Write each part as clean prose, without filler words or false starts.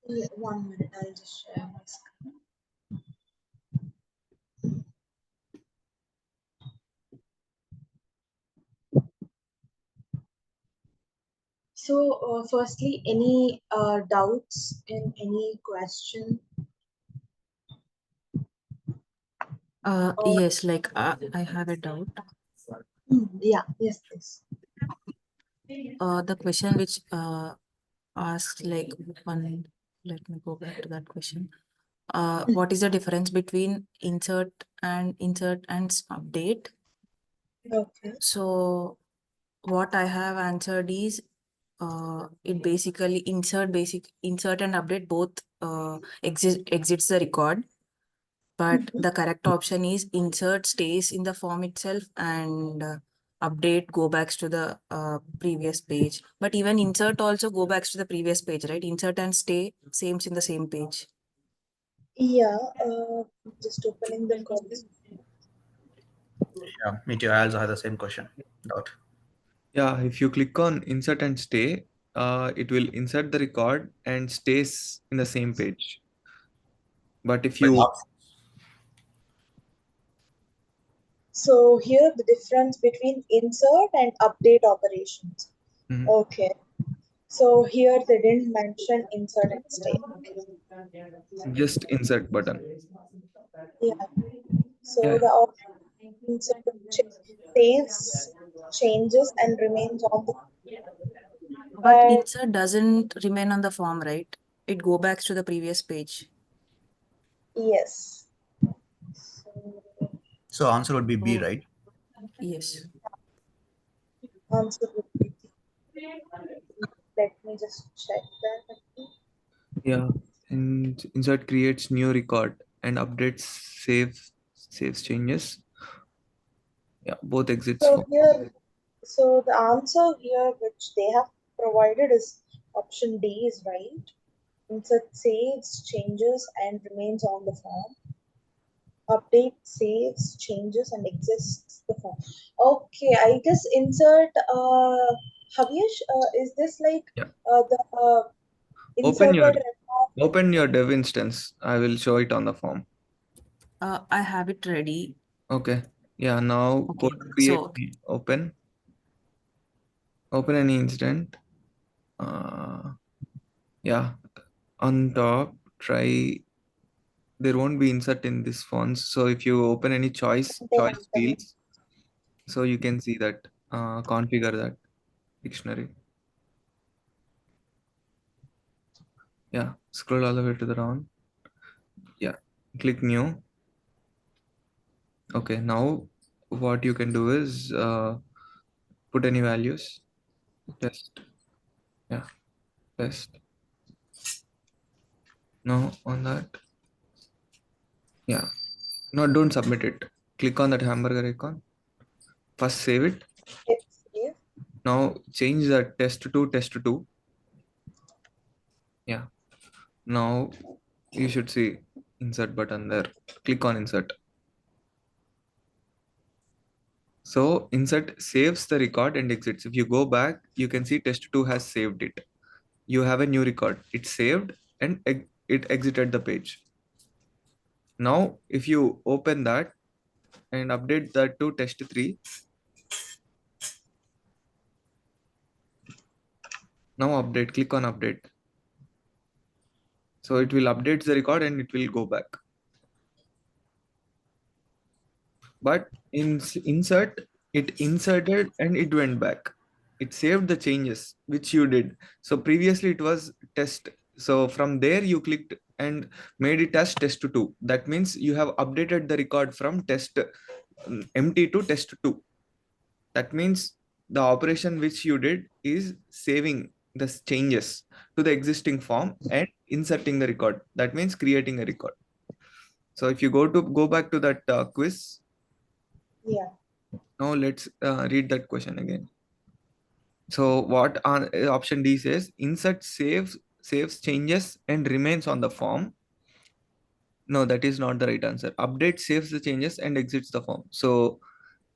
1 minute, I'll just share my screen. So, firstly, any doubts in any question? Or Yes, like I have a doubt. yeah, yes, please. The question which asks like one, let me go back to that question. What is the difference between insert and update? Okay. So what I have answered is it basically insert and update both exits the record, but the correct option is insert stays in the form itself and update go backs to the previous page. But even insert also go backs to the previous page, right? Insert and stay same in the same page. Yeah, just opening the code. Yeah, me too. I also have the same question. Doubt. Yeah, if you click on insert and stay, it will insert the record and stays in the same page. But if you So here the difference between insert and update operations. Mhm. Okay. So here they didn't mention insert and stay. Just insert button. Yeah. So Yeah, the option insert saves, changes, and remains on the. But But insert doesn't remain on the form, right? It go backs to the previous page. yes. So answer would be B, Oh, right? yes. Answer would be. Let me just check that. yeah. And insert creates new record and updates saves changes. Yeah, both exits So form. here, so the answer here which they have provided is option D is right. Insert saves, changes, and remains on the form. Update saves, changes, and exists the form. Okay, I guess insert. Havish, is this like Yeah. the Open inserted your record? open your dev instance. I will show it on the form. I have it ready. Okay. Yeah, now go Okay. to create So open. Open any incident. Yeah, on top, try there won't be insert in this fonts. So if you open any choice fields, so you can see that configure that dictionary. Yeah, scroll all the way to the down. Yeah, click new. Okay, now what you can do is put any values. Test. Yeah, test. No, on that. Yeah. No, don't submit it. Click on that hamburger icon. First save it. It's save. Now change the test to test 2. Yeah. Now you should see insert button there. Click on insert. So insert saves the record and exits. If you go back, you can see test 2 has saved it. You have a new record. It's saved and it exited the page. Now, if you open that and update that to test 3, now update, click on update. So it will update the record and it will go back. But in insert, it inserted and it went back. It saved the changes which you did. So previously it was test. So from there you clicked and made it as test 2. That means you have updated the record from test empty to test 2. That means the operation which you did is saving the changes to the existing form and inserting the record. That means creating a record. So if you go back to that quiz, Yeah. now let's read that question again. So what option D says, insert saves changes and remains on the form. No, that is not the right answer. Update saves the changes and exits the form. So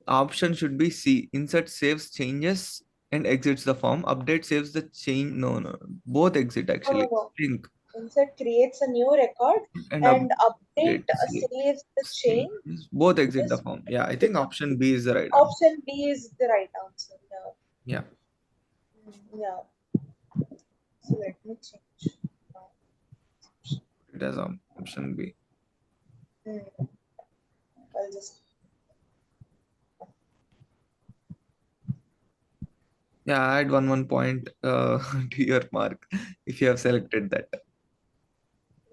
option should be C. Insert saves changes and exits the form. Update saves the change. No, both exit actually. Oh, Think. Insert creates a new record and and update update save saves the change. both exit the This form. Yeah, I think option B is the right answer. option B is the right answer. Yeah. Yeah, Yeah. So let me change. it has option B. Hmm. I'll just Yeah, add one point to your mark if you have selected that.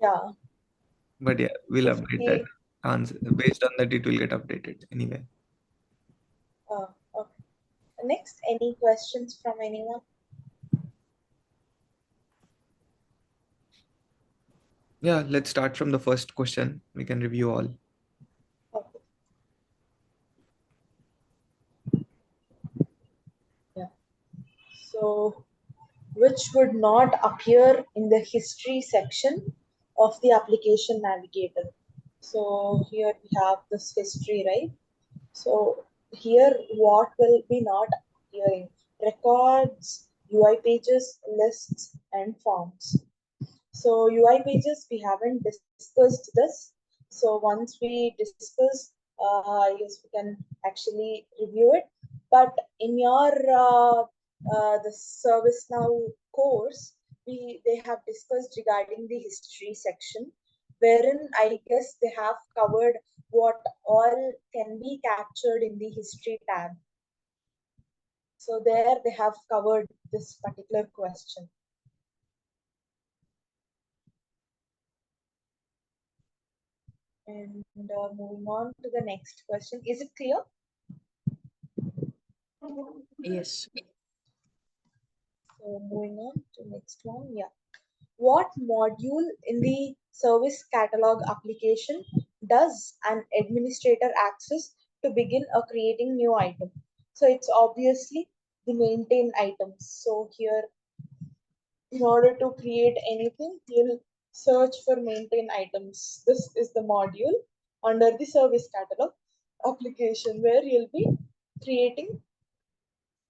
yeah. But yeah, we'll update that 50. answer. Based on that, it will get updated anyway. Okay. Next, any questions from anyone? Yeah, let's start from the first question. We can review all. Okay. Yeah. So, which would not appear in the history section of the application navigator? So here we have this history, right? So here what will be not appearing? Records, UI pages, lists, and forms. So UI pages, we haven't discussed this. So once we discuss, I guess we can actually review it. But in your the ServiceNow course, they have discussed regarding the history section, wherein I guess they have covered what all can be captured in the history tab. So there they have covered this particular question. And moving on to the next question. Is it clear? Yes. So moving on to next one. Yeah. What module in the service catalog application does an administrator access to begin creating new item? So it's obviously the maintain items. So here, in order to create anything, you'll search for maintain items. This is the module under the service catalog application where you'll be creating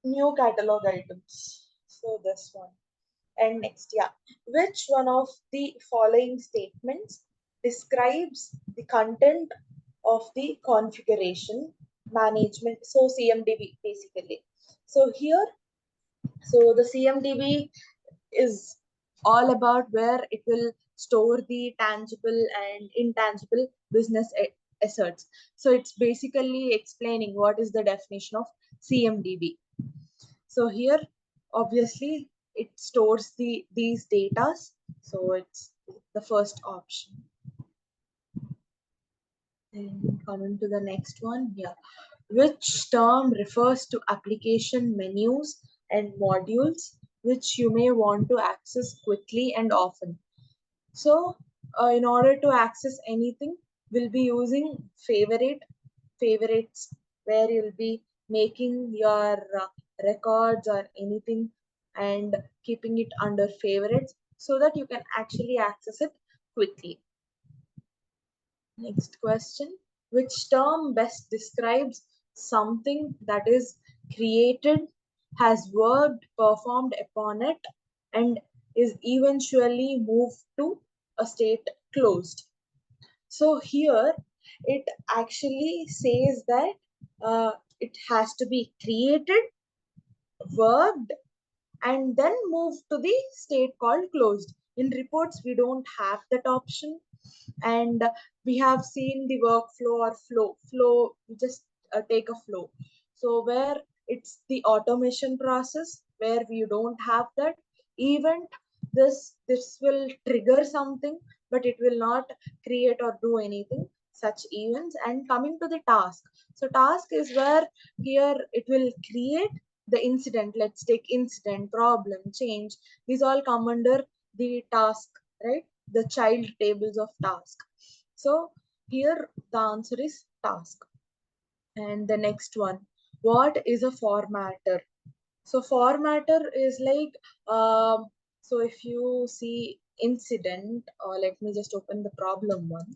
new catalog items. So this one. And next, yeah. Which one of the following statements describes the content of the configuration management? So CMDB basically. So here, so the CMDB is all about where it will store the tangible and intangible business assets. So it's basically explaining what is the definition of CMDB. So here, obviously, it stores these datas. So it's the first option. And coming to the next one, yeah. Which term refers to application menus and modules which you may want to access quickly and often? So, in order to access anything, we'll be using favorites, where you'll be making your records or anything and keeping it under favorites so that you can actually access it quickly. Next question. Which term best describes something that is created, has worked, performed upon it, and is eventually moved to a state closed? So here it actually says that it has to be created, worked, and then move to the state called closed. In reports, we don't have that option. And we have seen the workflow or flow, we just take a flow. So where it's the automation process where we don't have that event, this will trigger something, but it will not create or do anything such events. And coming to the task, so task is where here it will create the incident. Let's take incident, problem, change. These all come under the task, right? The child tables of task. So here the answer is task. And the next one, what is a formatter? So formatter is like, so if you see incident, or let me just open the problem one.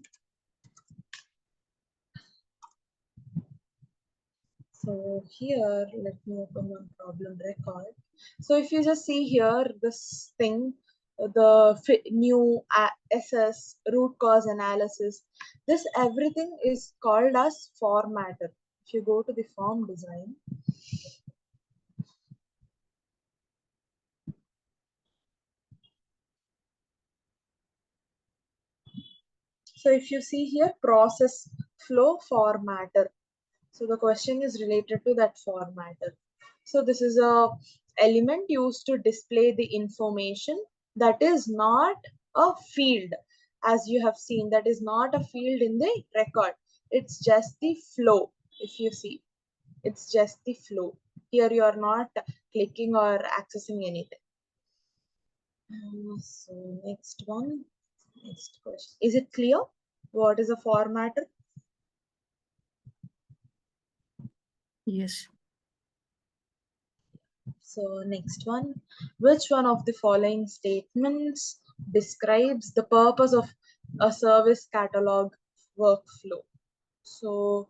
So here, let me open one problem record. So if you just see here, this thing, the new SS, root cause analysis. This everything is called as formatter. If you go to the form design, so if you see here, process flow formatter. So the question is related to that formatter. So this is a element used to display the information that is not a field. As you have seen, that is not a field in the record. It's just the flow. If you see, it's just the flow. Here you are not clicking or accessing anything. So next one, next question. Is it clear? What is a formatter? Yes. So next one, which one of the following statements describes the purpose of a service catalog workflow? So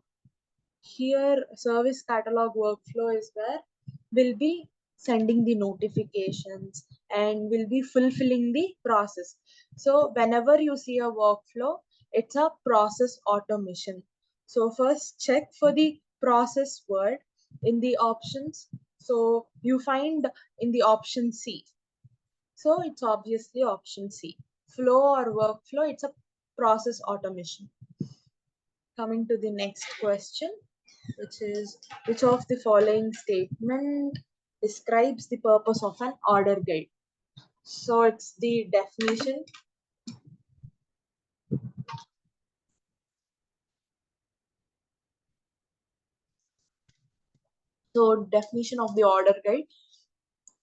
here service catalog workflow is where we'll be sending the notifications and we'll be fulfilling the process. So whenever you see a workflow, it's a process automation. So first check for the process word in the options. So you find in the option C. So it's obviously option C. Flow or workflow, it's a process automation. Coming to the next question, which is which of the following statement describes the purpose of an order guide? So it's the definition. So definition of the order guide.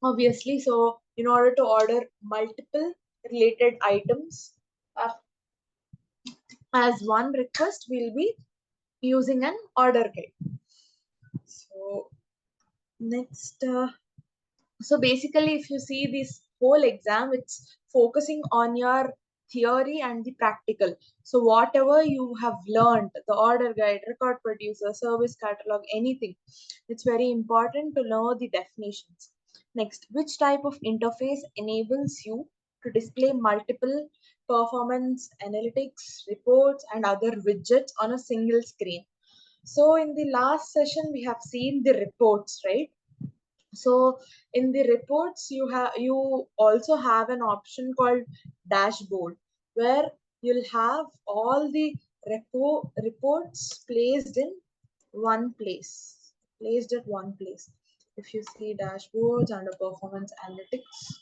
Obviously, so in order to order multiple related items as one request, we'll be using an order guide. So next, so basically, if you see this whole exam, it's focusing on your theory and the practical. So whatever you have learned, the order guide, record producer, service catalog, anything, it's very important to know the definitions. Next, which type of interface enables you to display multiple performance analytics, reports, and other widgets on a single screen? So in the last session, we have seen the reports, right? So in the reports, you also have an option called dashboard, where you'll have all the reports placed in one place, placed at one place. If you see dashboards under performance analytics,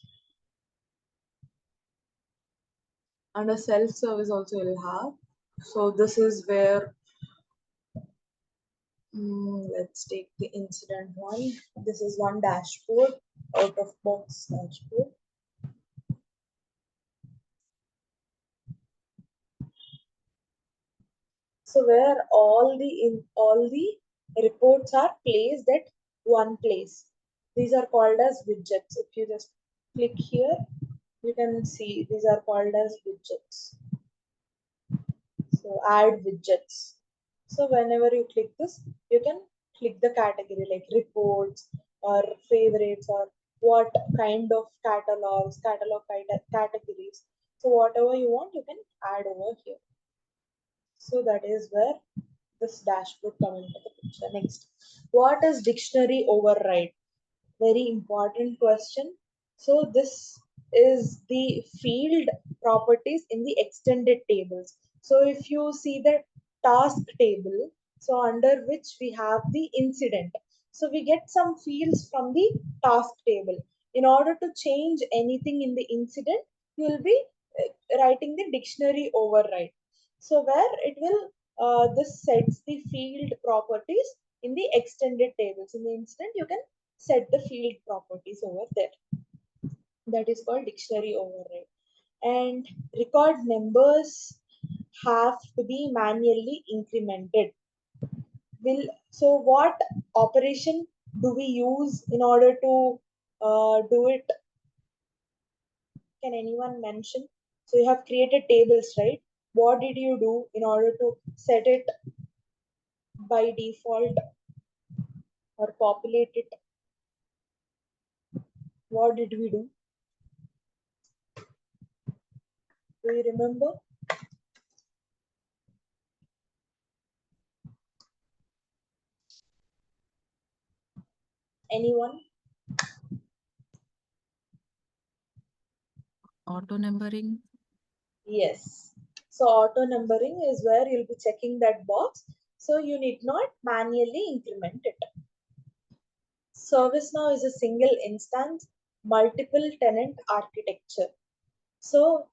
under self-service also you'll have. So this is where let's take the incident one. This is one dashboard, out of box dashboard. So where all the reports are placed at one place. These are called as widgets. If you just click here, you can see these are called as widgets. So add widgets. So whenever you click this, you can click the category like reports or favorites or what kind of categories. So whatever you want, you can add over here. So that is where this dashboard come into the picture. Next, what is dictionary override? Very important question. So this is the field properties in the extended tables. So if you see the task table, so under which we have the incident. So we get some fields from the task table. In order to change anything in the incident, you will be writing the dictionary override. So where it will this sets the field properties in the extended tables. In the incident, you can set the field properties over there. That is called dictionary override. And record numbers have to be manually incremented. So what operation do we use in order to do it? Can anyone mention? So you have created tables, right? What did you do in order to set it by default or populate it? What did we do? Do you remember? Anyone? Auto numbering. Yes. So auto numbering is where you'll be checking that box. So you need not manually increment it. ServiceNow is a single instance, multiple tenant architecture. So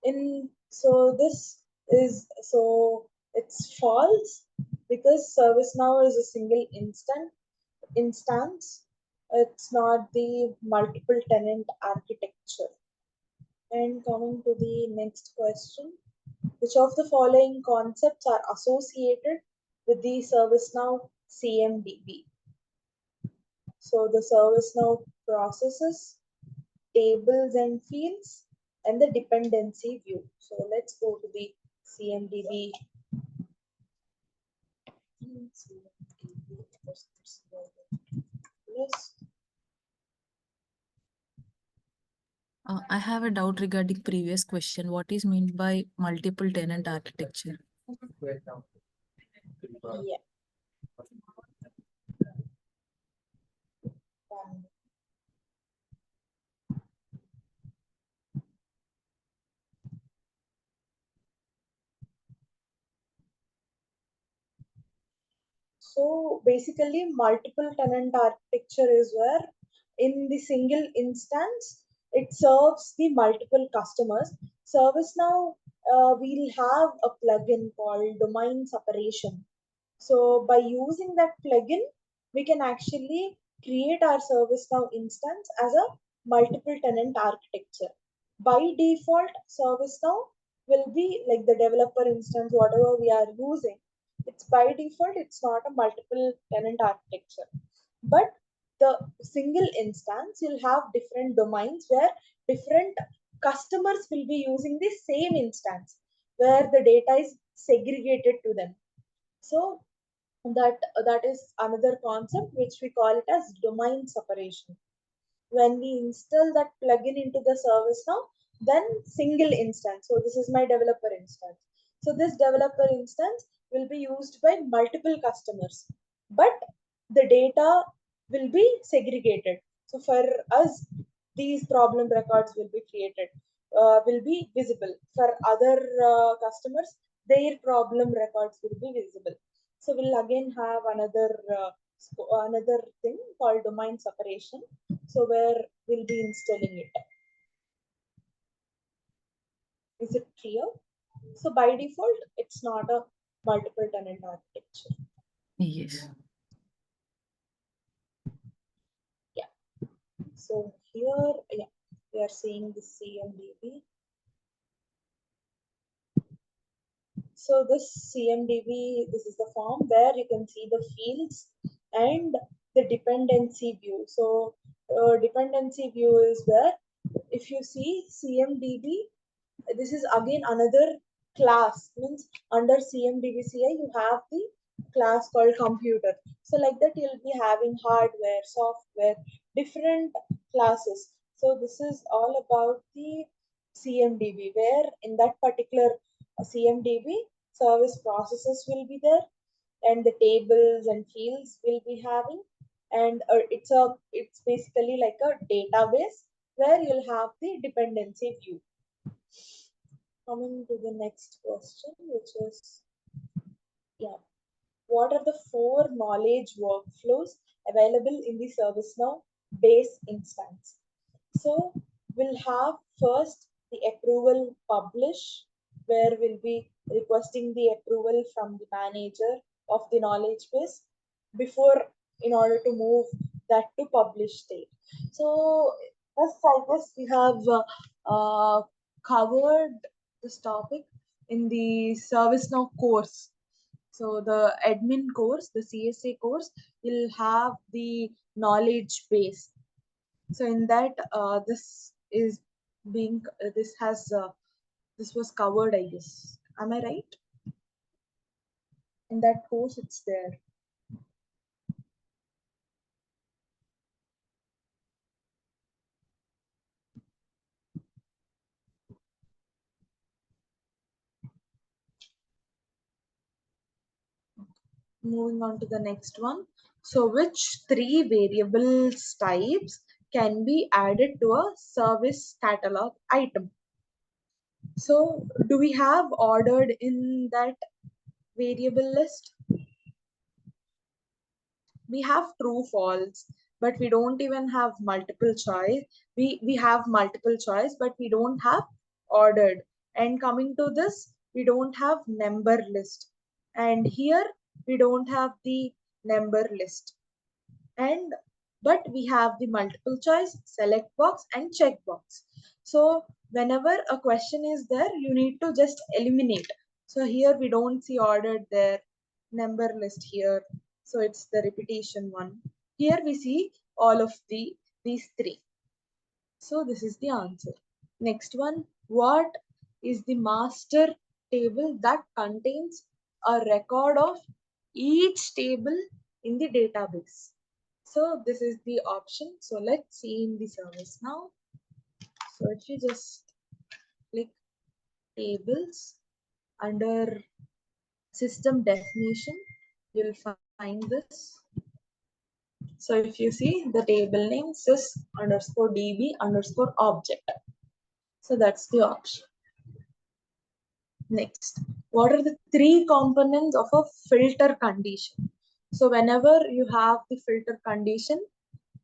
it's false because ServiceNow is a single instance. It's not the multiple tenant architecture. And coming to the next question, which of the following concepts are associated with the ServiceNow CMDB? So the ServiceNow processes, tables and fields, and the dependency view. So let's go to the CMDB. List. I have a doubt regarding previous question. What is meant by multiple tenant architecture? Yeah. One. So basically, multiple tenant architecture is where in the single instance, it serves the multiple customers. ServiceNow, we'll have a plugin called domain separation. So by using that plugin, we can actually create our ServiceNow instance as a multiple tenant architecture. By default, ServiceNow will be like the developer instance, whatever we are using. It's by default, it's not a multiple tenant architecture. But the single instance, you'll have different domains where different customers will be using the same instance, where the data is segregated to them. So that is another concept which we call it as domain separation. When we install that plugin into the service now, then single instance. So this is my developer instance. So this developer instance will be used by multiple customers, but the data will be segregated. So for us, these problem records will be created, will be visible. For other customers, their problem records will be visible. So we'll again have another thing called domain separation. So where we'll be installing it. Is it clear? So by default, it's not a multiple tenant architecture. Yes. Yeah. So here, yeah, we are seeing the CMDB. So this CMDB, this is the form where you can see the fields and the dependency view. So dependency view is where if you see CMDB, this is again another class. Means under CMDBCI you have the class called computer. So like that you'll be having hardware, software, different classes. So this is all about the CMDB, where in that particular CMDB service processes will be there, and the tables and fields will be having, and it's basically like a database where you'll have the dependency view. Coming to the next question, which is, yeah, what are the four knowledge workflows available in the ServiceNow base instance? So we'll have first the approval publish, where we'll be requesting the approval from the manager of the knowledge base before in order to move that to publish state. So as I guess we have covered this topic in the ServiceNow course. So the admin course, the CSA course, will have the knowledge base. So in that, this is being this was covered, I guess. Am I right? In that course, it's there. moving on to the next one. So which three variables types can be added to a service catalog item? So do we have ordered in that variable list? We have true false, but we don't even have multiple choice. We have multiple choice, but we don't have ordered. And coming to this, we don't have number list. And here we don't have the number list. And but we have the multiple choice, select box and check box. So whenever a question is there, you need to just eliminate. So here we don't see ordered there, number list here, so it's the repetition one. Here we see all of these three. So this is the answer. Next one, what is the master table that contains a record of each table in the database? So this is the option. So let's see in the service now. So if you just click tables under system definition, you'll find this. So if you see the table name sys underscore db underscore object. So that's the option. Next, what are the three components of a filter condition? So whenever you have the filter condition,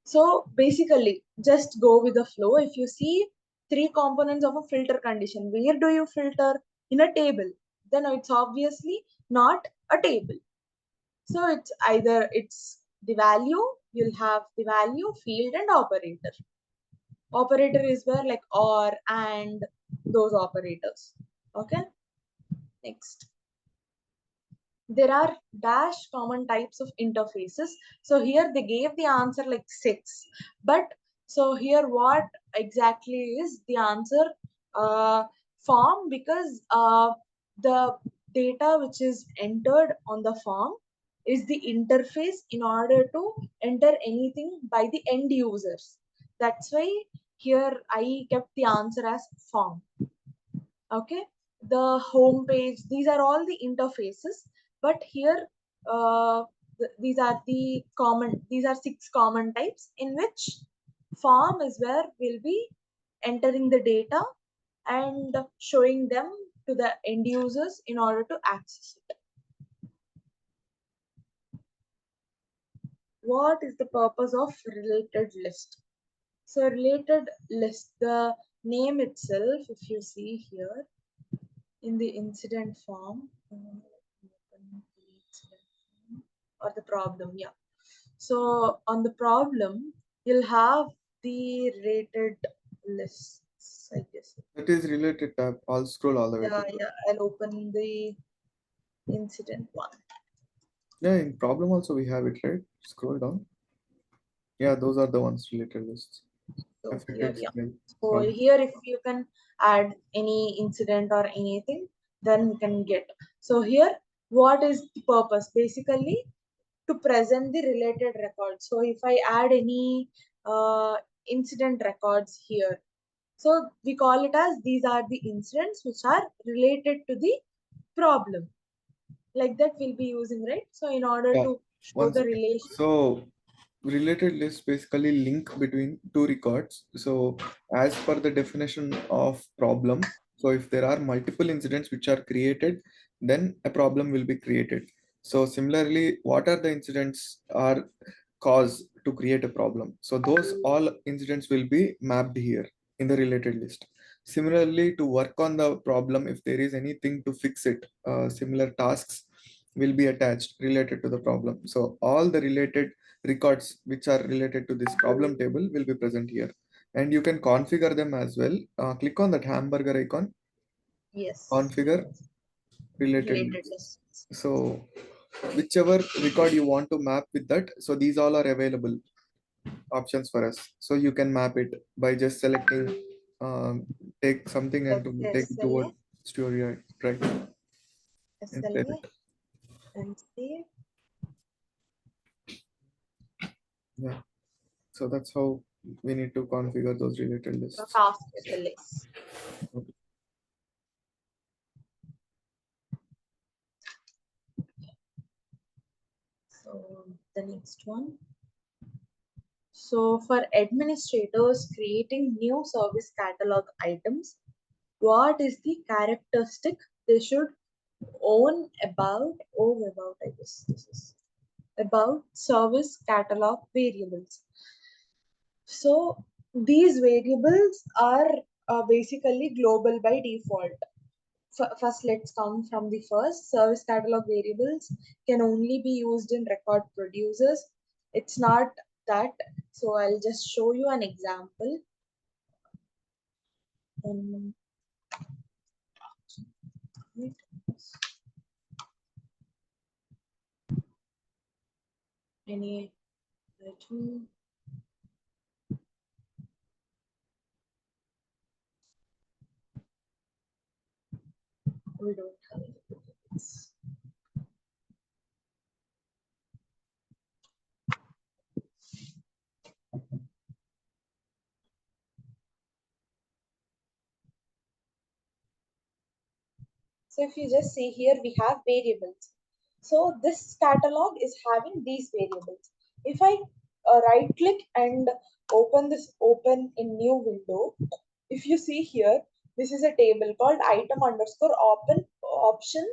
so basically just go with the flow. If you see three components of a filter condition, where do you filter? In a table. Then it's obviously not a table. So it's either it's the value, you'll have the value, field and operator. Operator is where like or, and those operators. Okay. Next, there are dash common types of interfaces. So here they gave the answer like 6, but so here what exactly is the answer? Form, because the data which is entered on the form is the interface in order to enter anything by the end users. That's why here I kept the answer as form. Okay, the home page, these are all the interfaces, but here these are the common, these are 6 common types, in which form is where we'll be entering the data and showing them to the end users in order to access it. What is the purpose of related list? So related list, the name itself, if you see here in the incident form, or the problem, yeah. So on the problem, you'll have the rated lists, I guess. That is related tab. I'll scroll all the way. Yeah, I'll open the incident one. Yeah, in problem also we have it, right? Scroll down. Yeah, those are the ones related lists. So here, Affected yeah. file. So here, if you can add any incident or anything, then you can get. So here, what is the purpose? Basically, to present the related records. So if I add any incident records here, so we call it as these are the incidents which are related to the problem. Like that we'll be using, right? So in order Yeah. to show One the second. relation. So related list basically link between two records. So as per the definition of problem, so if there are multiple incidents which are created, then a problem will be created. So similarly, what are the incidents are cause to create a problem? So those all incidents will be mapped here in the related list. Similarly, to work on the problem, if there is anything to fix it, similar tasks will be attached related to the problem. So all the related records which are related to this problem table will be present here, and you can configure them as well. Click on that hamburger icon, Yes. configure related Related lists. lists. So whichever record you want to map with that, so these all are available options for us. So you can map it by just selecting take something and to take it SLA, towards story, right, and save SLA, it. and save. Yeah, so that's how we need to configure those related So lists. task SLAs. the next one. So for administrators creating new service catalog items, what is the characteristic they should own about, I guess this is about service catalog variables. So these variables are basically global by default. First, let's come from the first. Service catalog variables can only be used in record producers. It's not that. So I'll just show you an example. Um, any let me we don't have it. So if you just see here, we have variables. So this catalog is having these variables. If I right click and open in new window, if you see here, this is a table called item underscore open option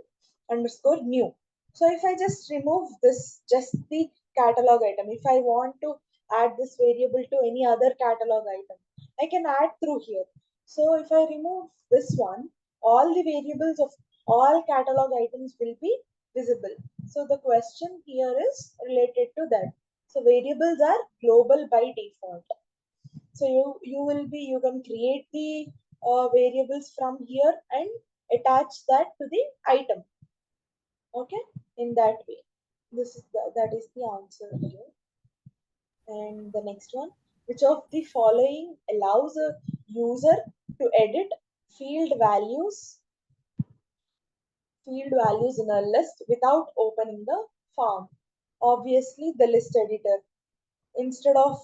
underscore new. So if I just remove this, just the catalog item, if I want to add this variable to any other catalog item, I can add through here. So if I remove this one, all the variables of all catalog items will be visible. So the question here is related to that. So variables are global by default. So you can create the variables from here and attach that to the item. Okay, in that way. That is the answer here. And the next one, which of the following allows a user to edit field values field values in a list without opening the form? Obviously, the list editor. Instead of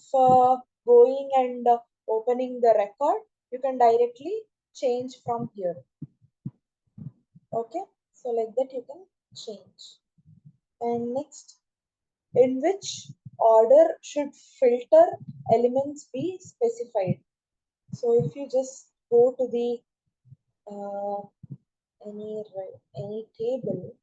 going and opening the record, you can directly change from here. Okay, so like that you can change. And next, in which order should filter elements be specified? So if you just go to the uh, any table,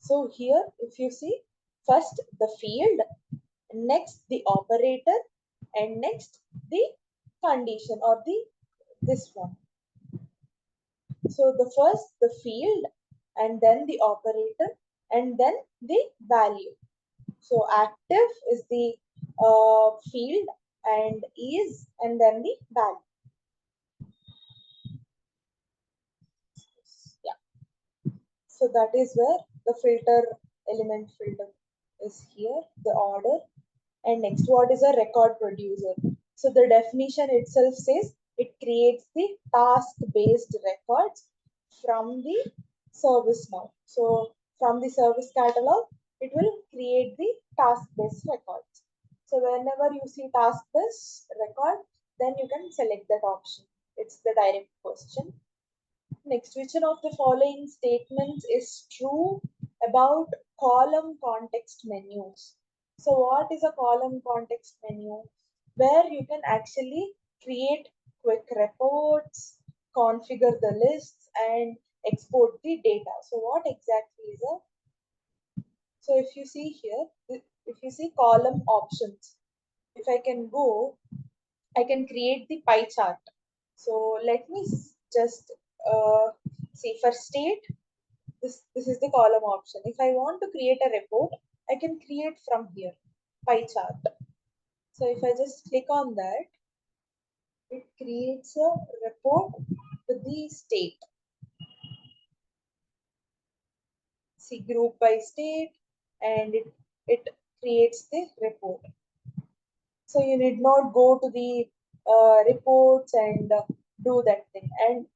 so here if you see, first the field, next the operator, and next the condition or the this one. So the first the field, and then the operator, and then the value. So active is the field, and is, and then the value. Yeah. So that is where the element filter is here, the order. And next, what is a record producer? So the definition itself says it creates the task-based records from the ServiceNow. So from the service catalog, it will create the task-based records. So whenever you see task-based record, then you can select that option. It's the direct question. Next, which one of the following statements is true about column context menus? So what is a column context menu? Where you can actually create quick reports, configure the lists, and export the data. So what exactly is a, so if you see here, if you see column options, if I can go, I can create the pie chart. So let me just see for state, this is the column option. If I want to create a report, I can create from here, pie chart. So if I just click on that, it creates a report with the state. See group by state, and it creates the report. So you need not go to the reports and do that thing. And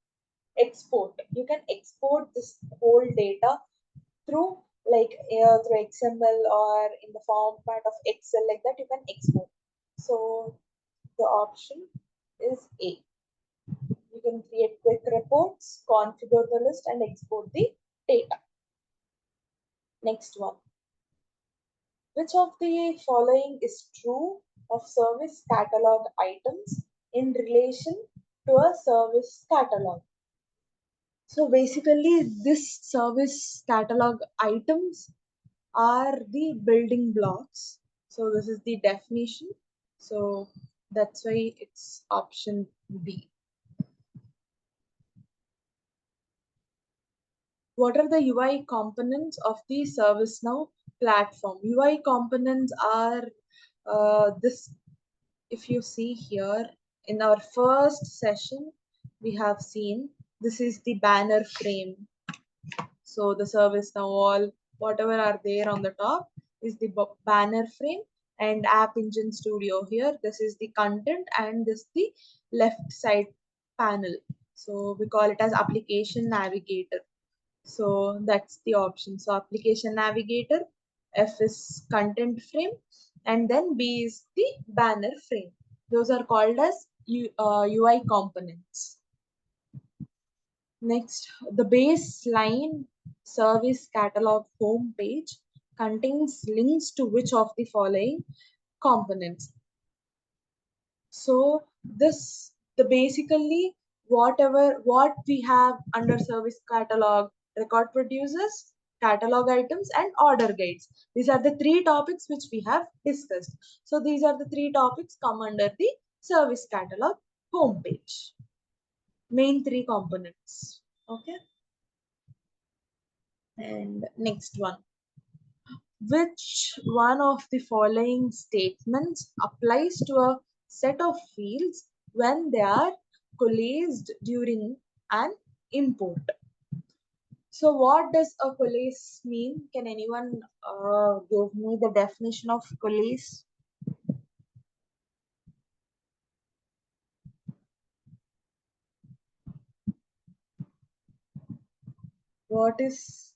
export. You can export this whole data through like through XML or in the format of Excel, like that you can export. So the option is A. You can create quick reports, configure the list, and export the data. Next one. Which of the following is true of service catalog items in relation to a service catalog? So basically, this service catalog items are the building blocks. So this is the definition. So that's why it's option B. What are the UI components of the ServiceNow platform? UI components are this. If you see here in our first session, we have seen this is the banner frame. So the ServiceNow all whatever are there on the top is the banner frame, and App Engine Studio here. This is the content, and this the left side panel. So we call it as Application Navigator. So that's the option. So Application Navigator, F is content frame, and then B is the banner frame. Those are called as UI components. Next, the baseline service catalog home page contains links to which of the following components? So the basically what we have under service catalog: record producers, catalog items, and order guides. These are the three topics which we have discussed. So these are the three topics come under the service catalog homepage. Main three components. Okay. And next one. Which one of the following statements applies to a set of fields when they are coalesced during an import? So what does a coalesce mean? Can anyone give me the definition of coalesce? What is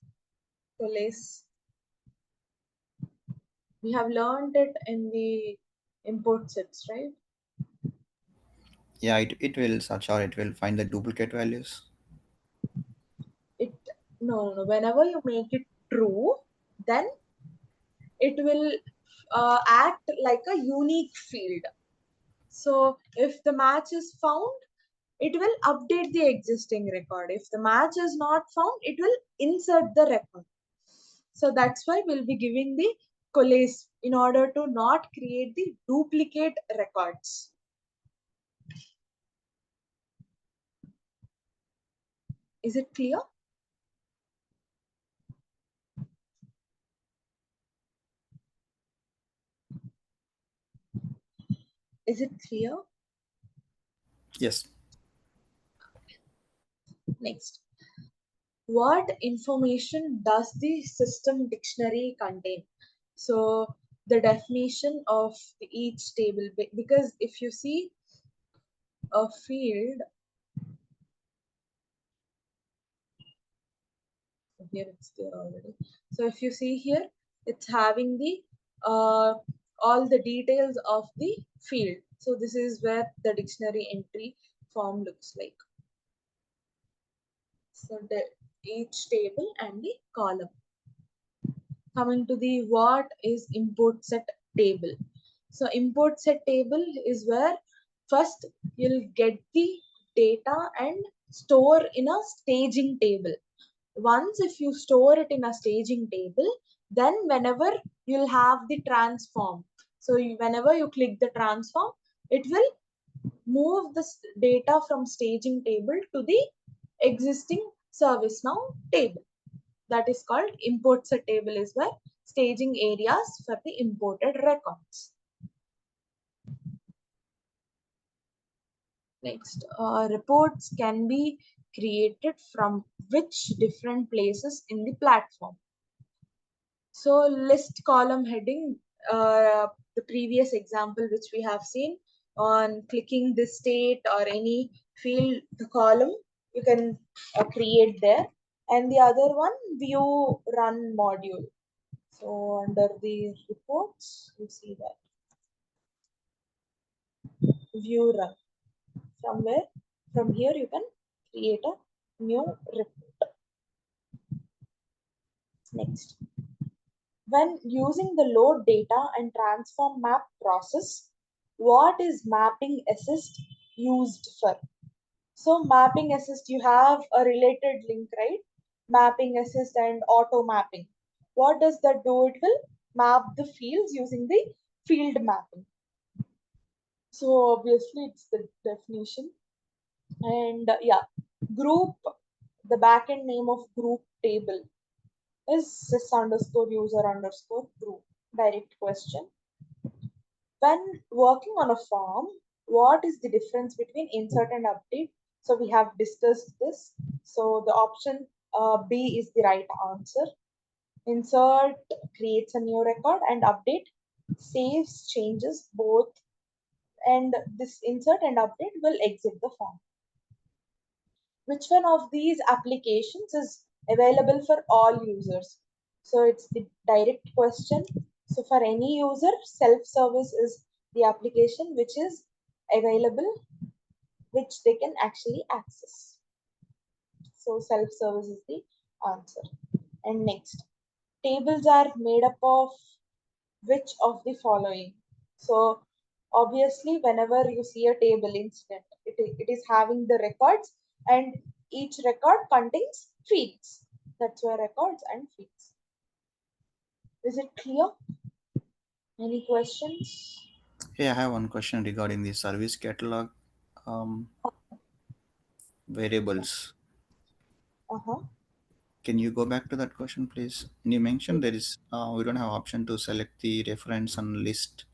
coalesce? We have learned it in the import sets, right? Yeah, it will search or it will find the duplicate values. It no. Whenever you make it true, then it will act like a unique field. So if the match is found, it will update the existing record. If the match is not found, it will insert the record. So that's why we'll be giving the coalesce in order to not create the duplicate records. Is it clear? Is it clear? Yes. Next. What information does the system dictionary contain? So the definition of each table, because if you see a field, here it's there already. So if you see here, it's having the all the details of the field. So this is where the dictionary entry form looks like. So each table and the column. Coming to the what is import set table. So import set table is where first you'll get the data and store in a staging table. Once if you store it in a staging table, then whenever you'll have the transform. So whenever you click the transform, it will move the data from staging table to the existing ServiceNow table. That is called import set table, is where staging areas for the imported records. Next, reports can be created from which different places in the platform. So list column heading, the previous example which we have seen, on clicking the state or any field, the column you can create there. and the other one view run module. So under the reports, you see that view run. From where? From here you can create a new report. Next. When using the load data and transform map process, what is mapping assist used for? So mapping assist, you have a related link, right? Mapping assist and auto mapping. What does that do? It will map the fields using the field mapping. So obviously it's the definition. And group, the backend name of group table is sys underscore user underscore group. Direct question. When working on a form, what is the difference between insert and update? So we have discussed this. So the option B is the right answer. Insert creates a new record and update saves changes both, and this insert and update will exit the form. Which one of these applications is available for all users? So it's the direct question. So for any user, self-service is the application which is available, which they can actually access. So self-service is the answer. And next, tables are made up of which of the following? So obviously, whenever you see a table incident, it is having the records, and each record contains fields. That's why records and fields. Is it clear? Any questions? Hey, I have one question regarding the service catalog um, variables. Uh-huh. Can you go back to that question, please? You mentioned there is we don't have option to select the reference and list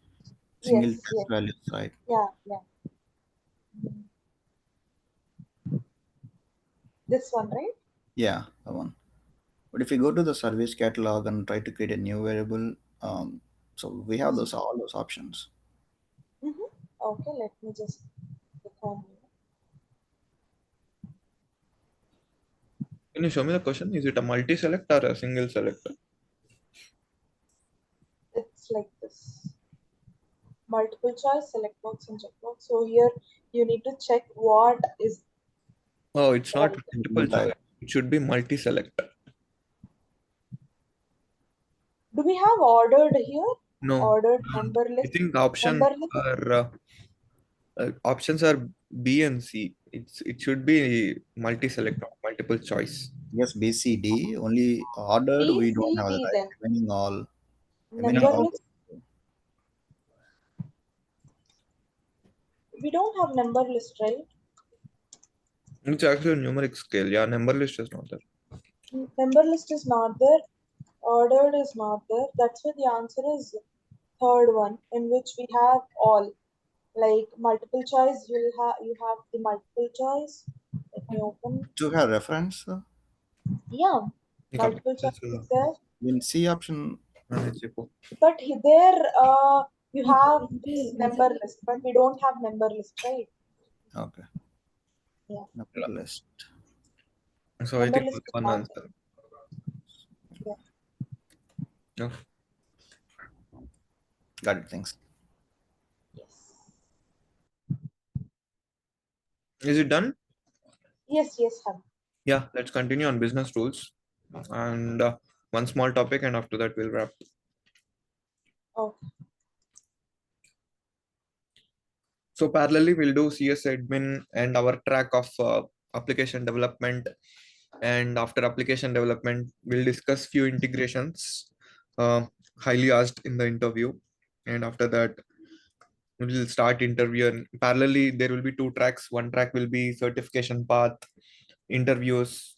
single Yes, test yes. values, right? Yeah, yeah. This one, right? Yeah, the one. But if you go to the service catalog and try to create a new variable, so we have those all those options. Mm-hmm. Okay, let me just click on here. Can you show me the question? Is it a multi-select or a single select? It's like this. Multiple choice, select box and check box. So here you need to check what is Oh, it's not right. multiple Single type. choice. It should be multi-select. Do we have ordered here? No, Ordered don't. number I list? think the Number list? options are B and C. It should be multi-select, not multiple choice. Yes, B, C, D. Only ordered B, we don't C, have the D right. then. Remaining Number all. list? We don't have number list, right? It's actually a numeric scale. Yeah, number list is not there. Number list is not there. Ordered is not there. That's why the answer is third one, in which we have all. Like multiple choice, you have the multiple choice. Let me open. To have reference, Yeah, Like, multiple choice is there. in C option, But there you have this number list, but we don't have number list, right? okay, Yeah, number list. So I number think list only is one not answer. there. No. Got it. Thanks. Yes, Is it done? yes, yes, hub. Yeah, let's continue on business rules. And one small topic, and after that, we'll wrap. Okay, So, parallelly, we'll do CS admin and our track of application development. And after application development, we'll discuss few integrations uh, highly asked in the interview. And after that, we'll start interview. And parallelly, there will be two tracks. One track will be certification path, interviews,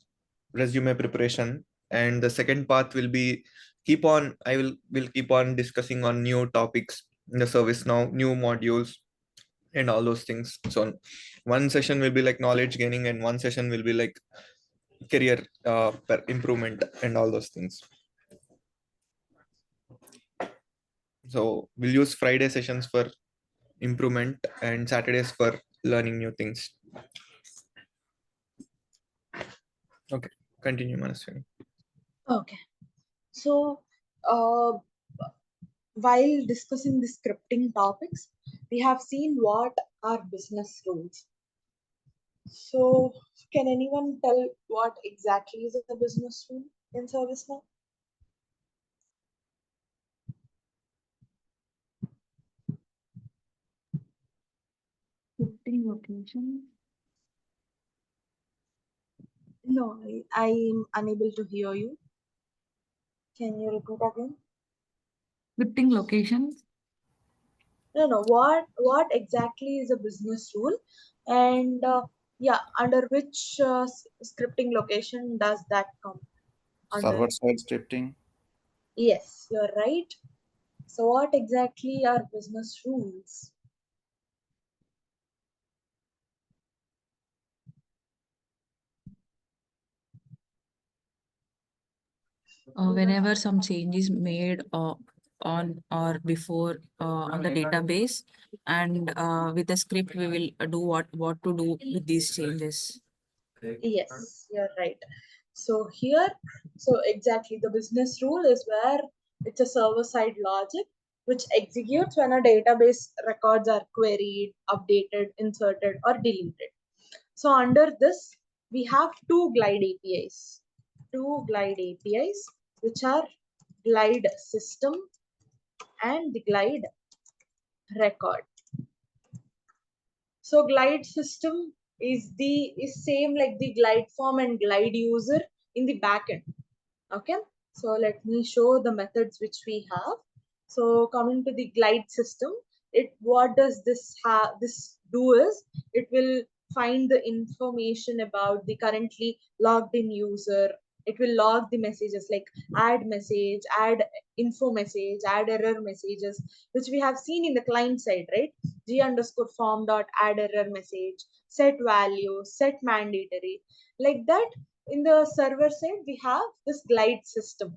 resume preparation, and the second path will be keep on. Will keep on discussing on new topics in the service now, new modules, and all those things. So one session will be like knowledge gaining, and one session will be like career improvement and all those things. So we'll use Friday sessions for improvement and Saturdays for learning new things. Okay. Continue, Manaswini. Okay. So, uh, while discussing the scripting topics, we have seen what are business rules. So, can anyone tell what exactly is a business rule in ServiceNow? Scripting location. No, I'm unable to hear you. Can you repeat again? Scripting locations. No. What exactly is a business rule, and yeah, under which scripting location does that come under? Server side scripting. Yes, you're right. So, what exactly are business rules? Whenever some change is made on or before on the database, and with the script we will do what to do with these changes. Yes, you're right. So here, so exactly the business rule is where it's a server-side logic which executes when a database records are queried, updated, inserted, or deleted. So under this, we have two Glide APIs. Two Glide APIs, which are Glide system and the Glide record. So Glide system is same like the Glide form and Glide user in the backend. Okay, so let me show the methods which we have. So coming to the Glide system, it what does this do is it will find the information about the currently logged in user. It will log the messages like add message, add info message, add error messages, which we have seen in the client side, right? G underscore form dot add error message, set value, set mandatory, like that. In the server side, we have this Glide system.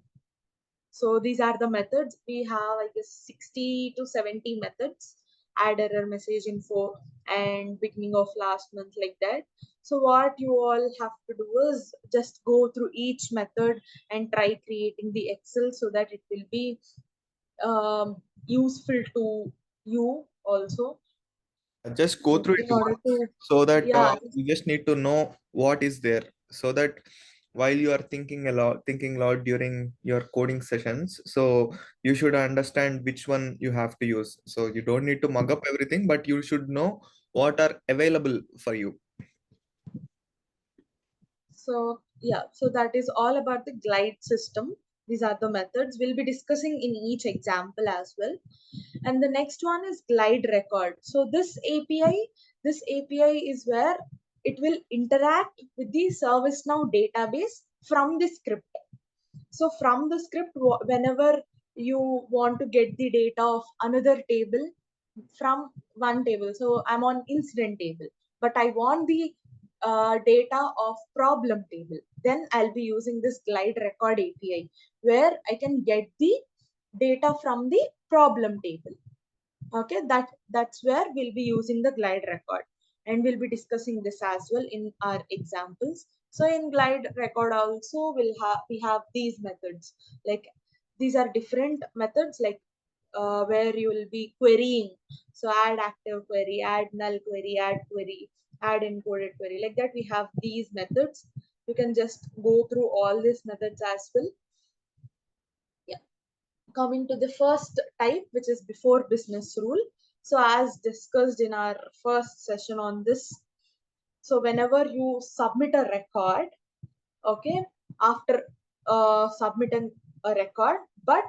So these are the methods. We have, I guess, 60 to 70 methods. Add error message info and beginning of last month, like that. So what you all have to do is just go through each method and try creating the Excel so that it will be useful to you also. Just go So through in it order once to, so that yeah, you just need to know what is there, so that while you are thinking a lot during your coding sessions, so you should understand which one you have to use. So you don't need to mug up everything, but you should know what are available for you. so yeah, so that is all about the Glide system. These are the methods we'll be discussing in each example as well. And the next one is Glide record. So this API is where it will interact with the ServiceNow database from the script. So from the script, whenever you want to get the data of another table from one table, so I'm on incident table, but I want the data of problem table, then I'll be using this Glide record API where I can get the data from the problem table. Okay, that's where we'll be using the Glide record, and we'll be discussing this as well in our examples. So in Glide record also we have these methods, like these are different methods, like where you will be querying. So add active query, add null query, add query, add encoded query, like that. We have these methods. You can just go through all these methods as well. Yeah, coming to the first type, which is before business rule. So as discussed in our first session on this, so whenever you submit a record, okay, after submitting a record, but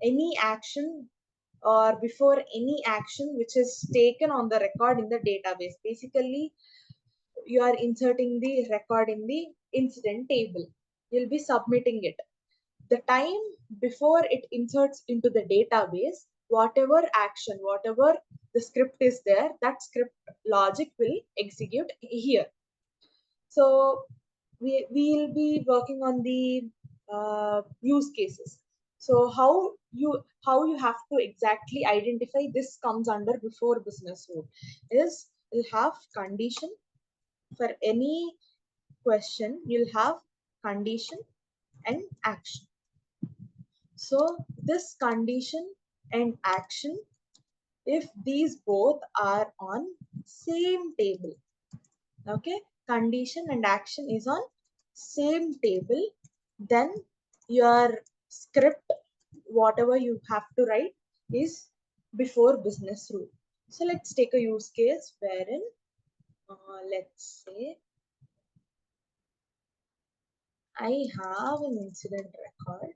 any action or before any action which is taken on the record in the database, basically you are inserting the record in the incident table, you'll be submitting it. The time before it inserts into the database, whatever action, whatever the script is there, that script logic will execute here. So we'll be working on the use cases. So how you have to exactly identify this comes under before business rule is you'll have condition for any question. You'll have condition and action. So this condition and action, if these both are on same table, okay, condition and action is on same table, then your script, whatever you have to write, is before business rule. So let's take a use case wherein let's say I have an incident record.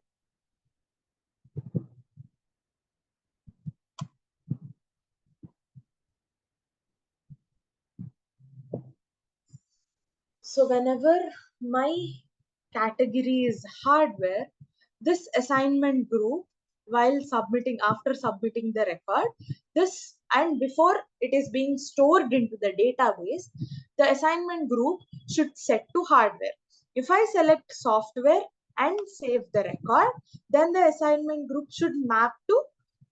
So whenever my category is hardware, this assignment group, while submitting, after submitting the record, this and before it is being stored into the database, the assignment group should set to hardware. If I select software and save the record, then the assignment group should map to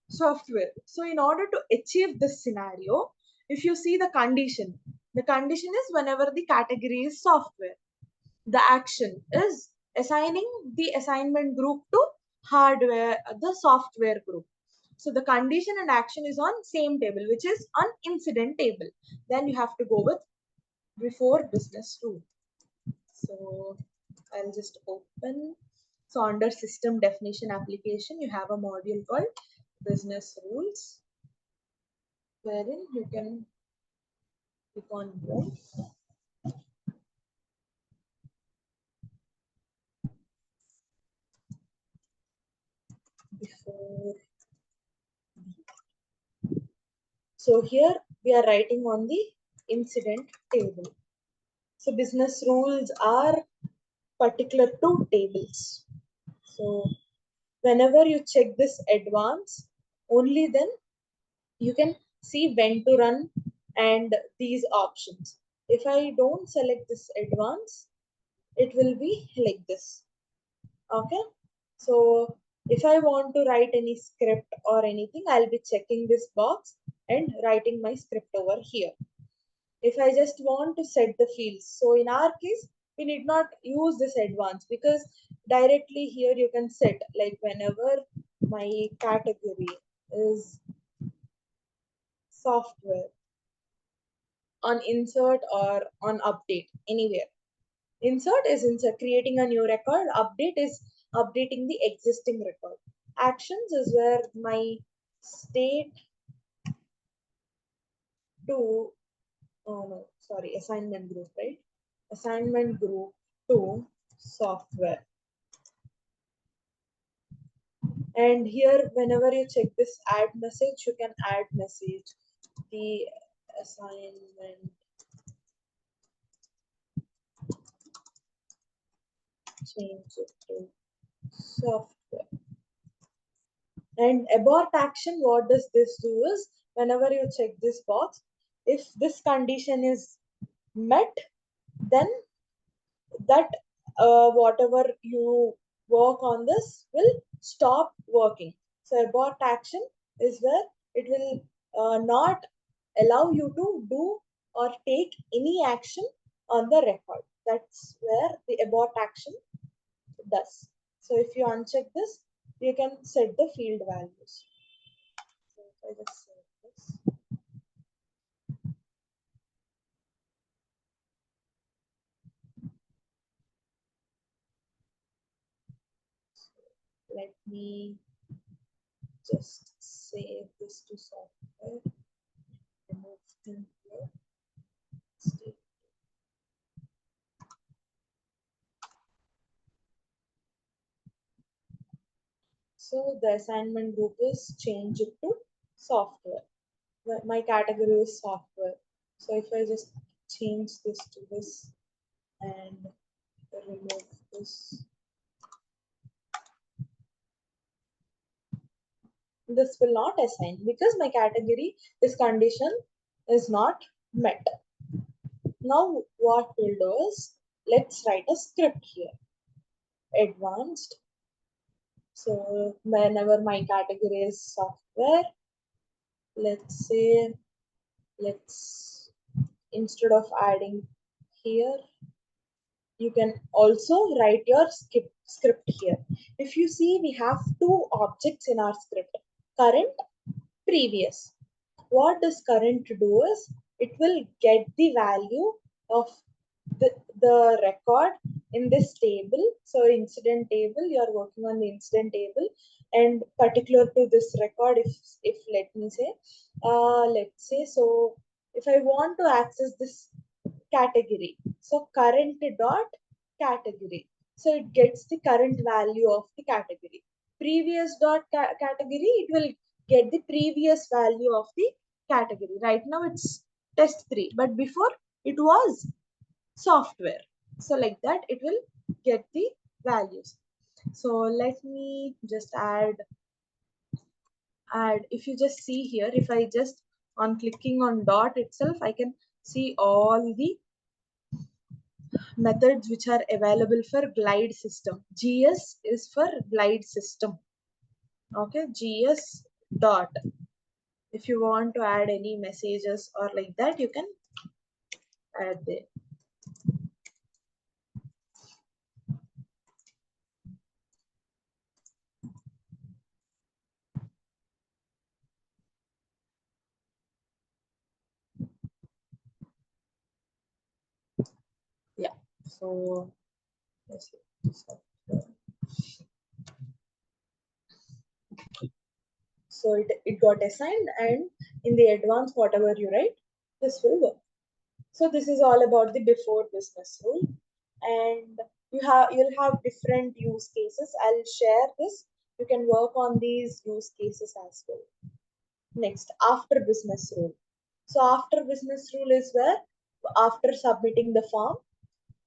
software. So in order to achieve this scenario, if you see the condition is whenever the category is software. The action is assigning the assignment group to hardware, the software group. So the condition and action is on same table, which is on incident table. Then you have to go with before business rule. So I'll just open. So under system definition application, you have a module called business rules, wherein you can click on more. Before. So here we are writing on the incident table. So business rules are particular to tables. So whenever you check this advance, only then you can see when to run and these options. If I don't select this advance, it will be like this. Okay. So if I want to write any script or anything, I'll be checking this box and writing my script over here. If I just want to set the fields, so in our case, we need not use this advance because directly here you can set like whenever my category is software on insert or on update anywhere. Insert is insert, creating a new record. Update is updating the existing record. Actions is where my state to, oh no, sorry, assignment group, right? Assignment group to software. And here, whenever you check this add message, you can add message, the assignment change it to software. And abort action, what does this do is, whenever you check this box, if this condition is met, then that whatever you work on this will stop working. So abort action is where it will not allow you to do or take any action on the record. That's where the abort action does. So if you uncheck this, you can set the field values. So if I just save this. Let me just save this to software. Remove them here. Stay. So the assignment group is change it to software. My category is software. So if I just change this to this and remove this, this will not assign because my category, this condition is not met. Now what we'll do is, let's write a script here. Advanced. So whenever my category is software, let's say, let's, instead of adding here, you can also write your script here. If you see, we have two objects in our script: current, previous. What does current do is it will get the value of the record in this table. So incident table, you are working on the incident table, and particular to this record, if let me say, let's say, so if I want to access this category, so current dot category, so it gets the current value of the category. Previous dot category, it will get the previous value of the category. Right now it's test 3, but before it was software. So like that, it will get the values. So let me just add. If you just see here, if I just on clicking on dot itself, I can see all the methods which are available for glide system. GS is for glide system. Okay, GS dot. If you want to add any messages or like that, you can add there. Yeah. So let's see. So it got assigned, and in the advance, whatever you write, this will work. So this is all about the before business rule, and you'll have different use cases. I'll share this. You can work on these use cases as well. Next, after business rule. So after business rule is where, after submitting the form,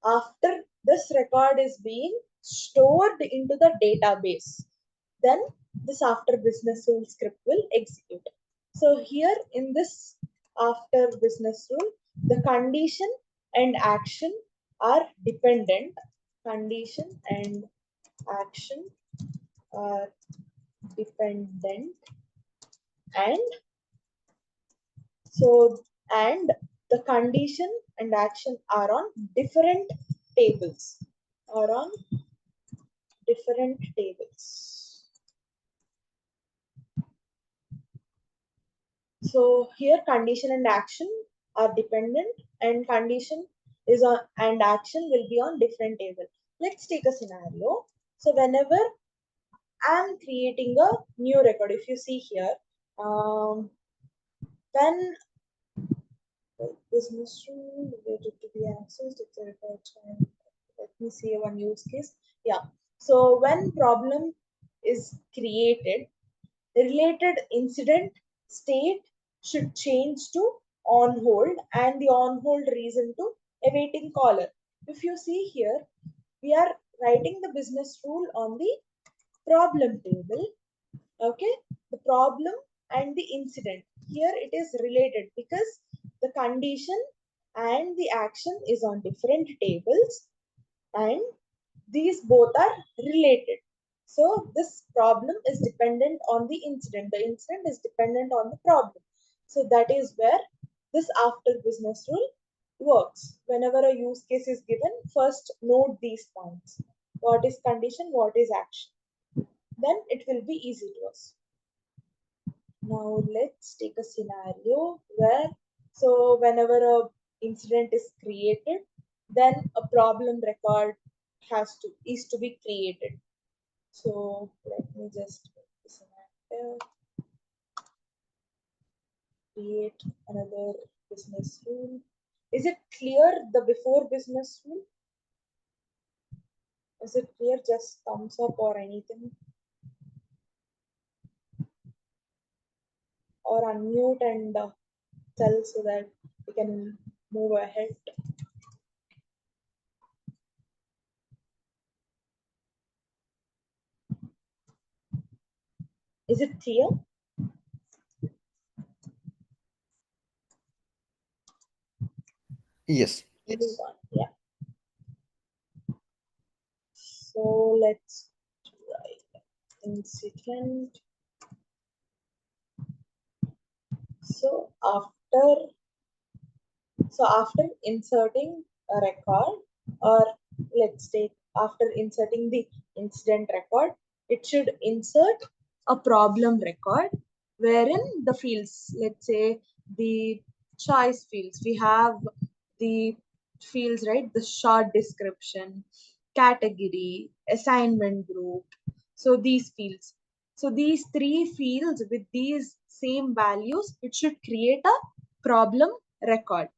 after this record is being stored into the database, then this after business rule script will execute. So here in this after business rule, the condition and action are dependent. Condition and action are dependent, and so and the condition and action are on different tables, are on different tables. So here condition and action are dependent, and condition is on and action will be on different table. Let's take a scenario. So whenever I'm creating a new record, if you see here, when business rule related to be accessed, it's a record time. Let me see one use case. Yeah. So when problem is created, the related incident state should change to on hold, and the on hold reason to awaiting caller. If you see here, we are writing the business rule on the problem table. Okay, the problem and the incident. Here it is related because the condition and the action is on different tables, and these both are related. So this problem is dependent on the incident. The incident is dependent on the problem. So that is where this after business rule works. Whenever a use case is given, first note these points. What is condition? What is action? Then it will be easy to us. Now let's take a scenario where, so whenever a incident is created, then a problem record is to be created. So let me just make this an active, create another business rule. Is it clear, the before business rule? Is it clear? Just thumbs up or anything, or unmute and tell so that we can move ahead. Is it clear? Yes. Everyone, yeah. So let's write incident. So after inserting a record, or let's take after inserting the incident record, it should insert a problem record wherein the fields, let's say the choice fields, we have the fields, right? The short description, category, assignment group. So these fields, so these three fields with these same values, it should create a problem record.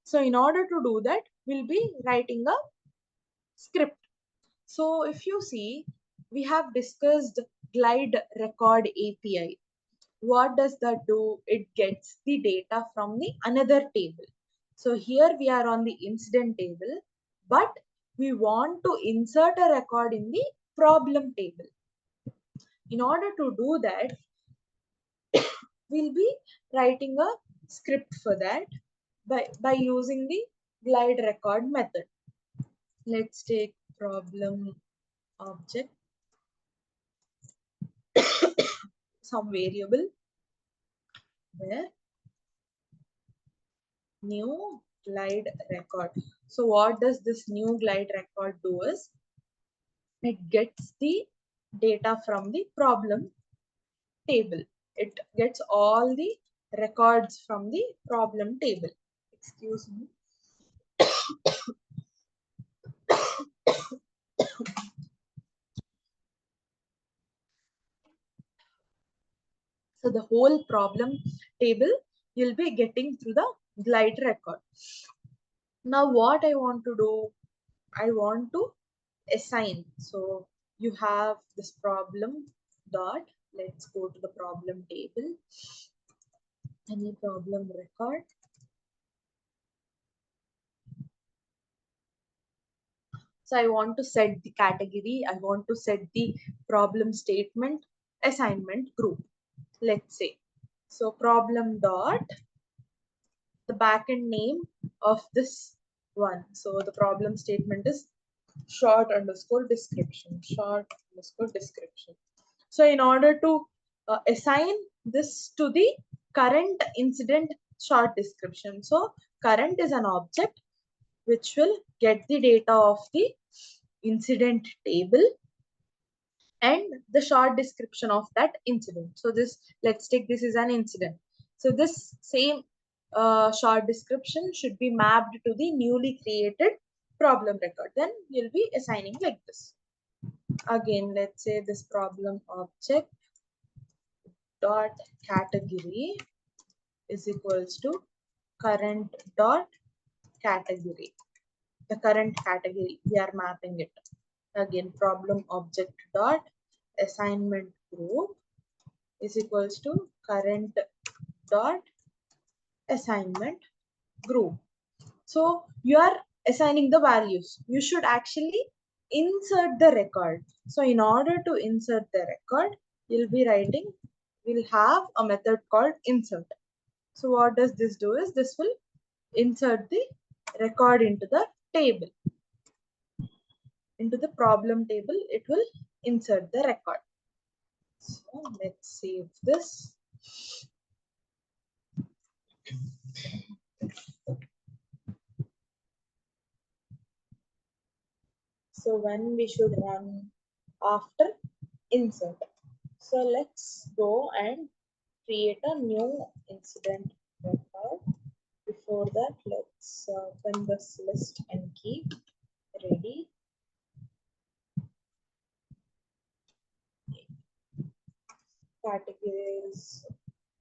So in order to do that, we'll be writing a script. So if you see, we have discussed glide record API. What does that do? It gets the data from the another table. So here we are on the incident table, but we want to insert a record in the problem table. In order to do that, we'll be writing a script for that by using the glide record method. Let's take problem object, some variable there, new glide record. So what does this new glide record do is, it gets the data from the problem table. It gets all the records from the problem table. Excuse me. So the whole problem table you'll be getting through the glide record. Now what I want to do, I want to assign. So you have this problem dot, let's go to the problem table, any problem record. So I want to set the category, I want to set the problem statement, assignment group, let's say. So problem dot, the backend name of this one. So the problem statement is short underscore description, short underscore description. So in order to assign this to the current incident short description, so current is an object which will get the data of the incident table and the short description of that incident. So this, let's take this is an incident. So this same short description should be mapped to the newly created problem record. Then you'll be assigning like this. Again, let's say this problem object dot category is equals to current dot category. The current category, we are mapping it. Again, problem object dot assignment group is equals to current dot assignment group. So you are assigning the values. You should actually insert the record. So in order to insert the record, you'll be writing, we'll have a method called insert. So what does this do is, this will insert the record into the table. Into the problem table, it will insert the record. So let's save this. So when we should run after insert. So let's go and create a new incident record. Before that, let's open this list and keep ready. Categories,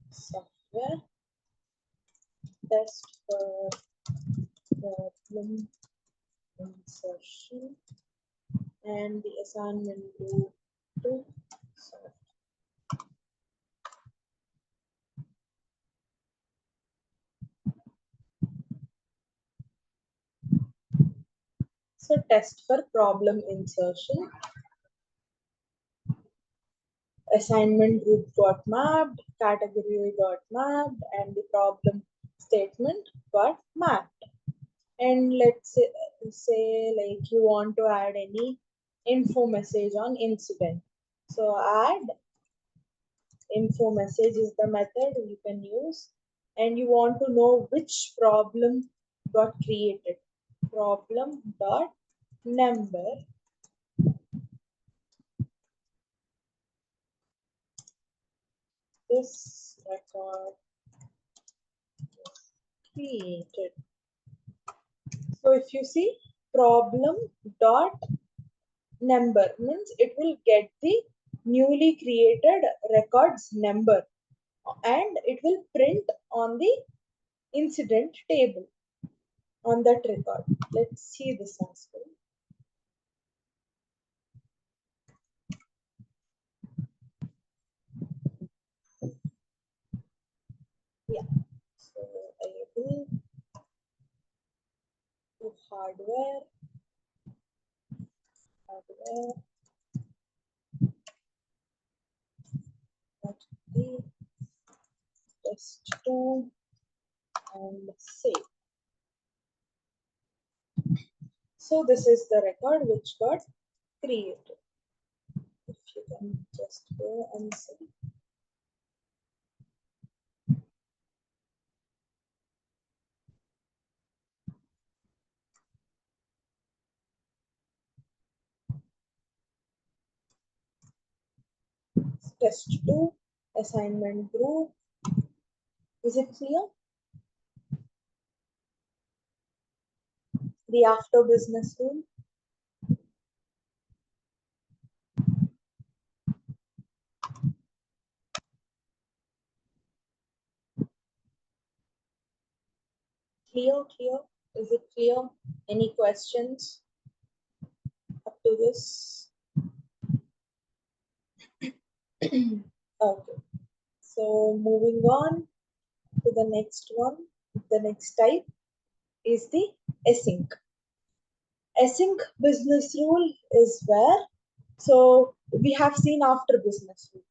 software, test for problem insertion, and the assignment group to software. So test for problem insertion, assignment group got mapped, category got mapped, and the problem statement got mapped. And let's say like you want to add any info message on incident. So add info message is the method you can use, and you want to know which problem got created. Problem dot number this record is created. So if you see problem dot number means it will get the newly created records number and it will print on the incident table on that record. Let's see this as well. Yeah. So enable to hardware, that the test2 and save. So this is the record which got created. If you can just go and see. Test2 assignment group. Is it clear? The after business rule. Clear? Is it clear? Any questions up to this? Okay. So moving on to the next one. The next type is the async. Async business rule is where, so we have seen after business rule.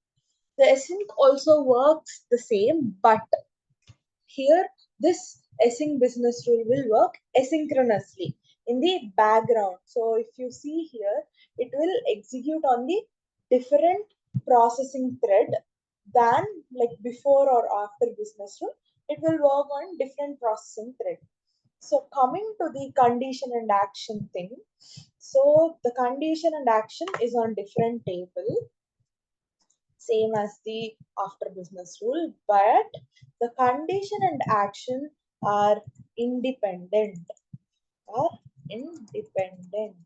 The async also works the same, but here this async business rule will work asynchronously in the background. So if you see here, it will execute on the different processing thread than like before or after business rule. It will work on different processing thread. So coming to the condition and action thing. So the condition and action is on different table, same as the after business rule, but the condition and action are independent. Are independent.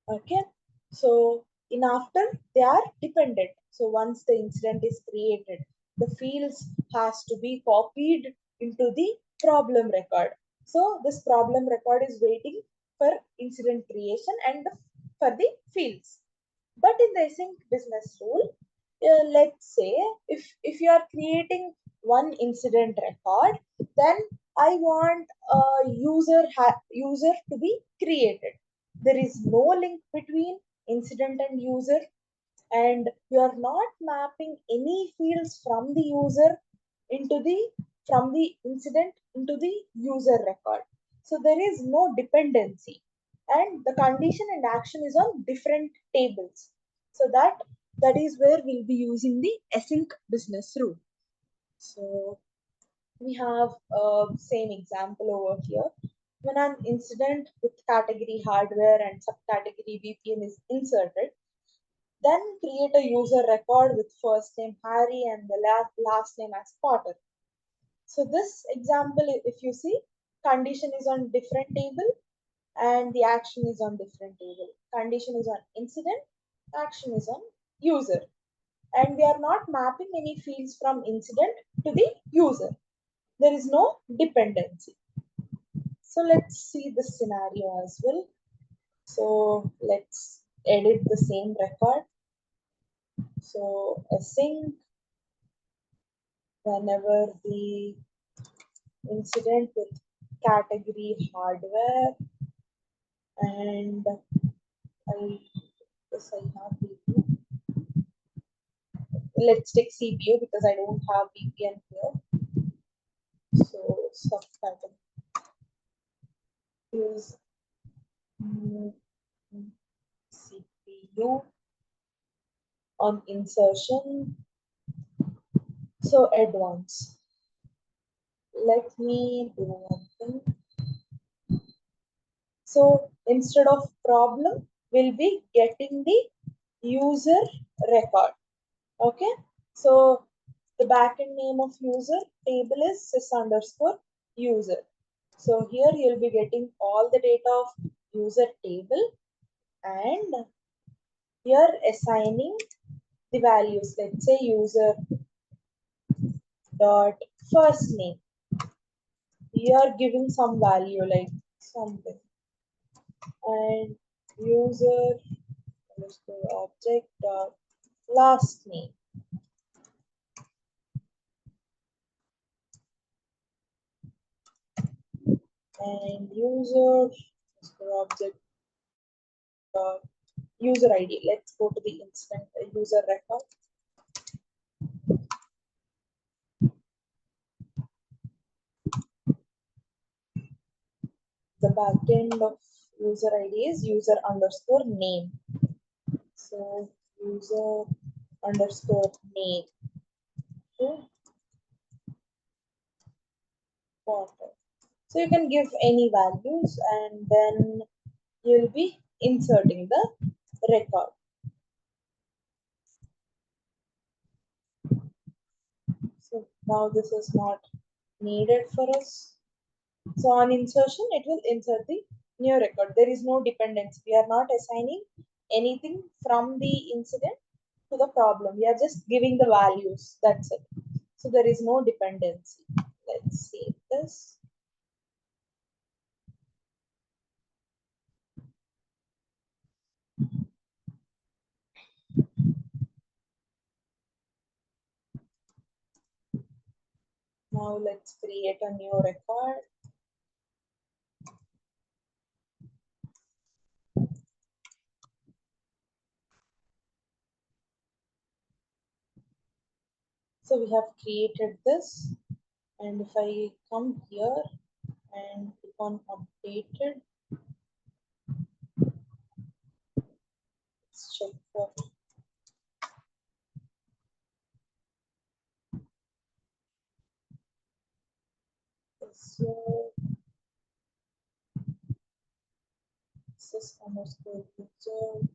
Okay. So in after they are dependent. So once the incident is created, the fields has to be copied into the problem record. So this problem record is waiting for incident creation and for the fields. But in the async business rule, let's say if you are creating one incident record, then I want a user to be created. There is no link between incident and user, and you are not mapping any fields from the user into the from the incident into the user record. So there is no dependency, and the condition and action is on different tables. So that is where we'll be using the async business rule. So we have same example over here. When an incident with category hardware and subcategory VPN is inserted, then create a user record with first name Harry and the last name as Potter. So this example, if you see, condition is on different table and the action is on different table. Condition is on incident, action is on user. And we are not mapping any fields from incident to the user. There is no dependency. So let's see the scenario as well. So let's edit the same record. So async whenever the incident with category hardware, and I guess I have VPN. Let's take CPU because I don't have VPN here. So subtitle is CPU on insertion. So advanced. Let me do one thing. So instead of problem, we'll be getting the user record. Okay, so the backend name of user table is sys_user. So here you'll be getting all the data of user table, and here assigning the values. Let's say user dot first name. You are giving some value like something, and user underscore object dot last name, and user underscore object dot user ID. Let's go to the instant user record. The backend of user ID is user underscore name. So user underscore name. Okay. Water. So you can give any values, and then you'll be inserting the record. So now this is not needed for us. So on insertion, it will insert the new record. There is no dependency. We are not assigning anything from the incident to the problem. We are just giving the values. That's it. So there is no dependency. Let's save this. Now let's create a new record. So we have created this, and if I come here and click on updated, let's check for this. Sys_user.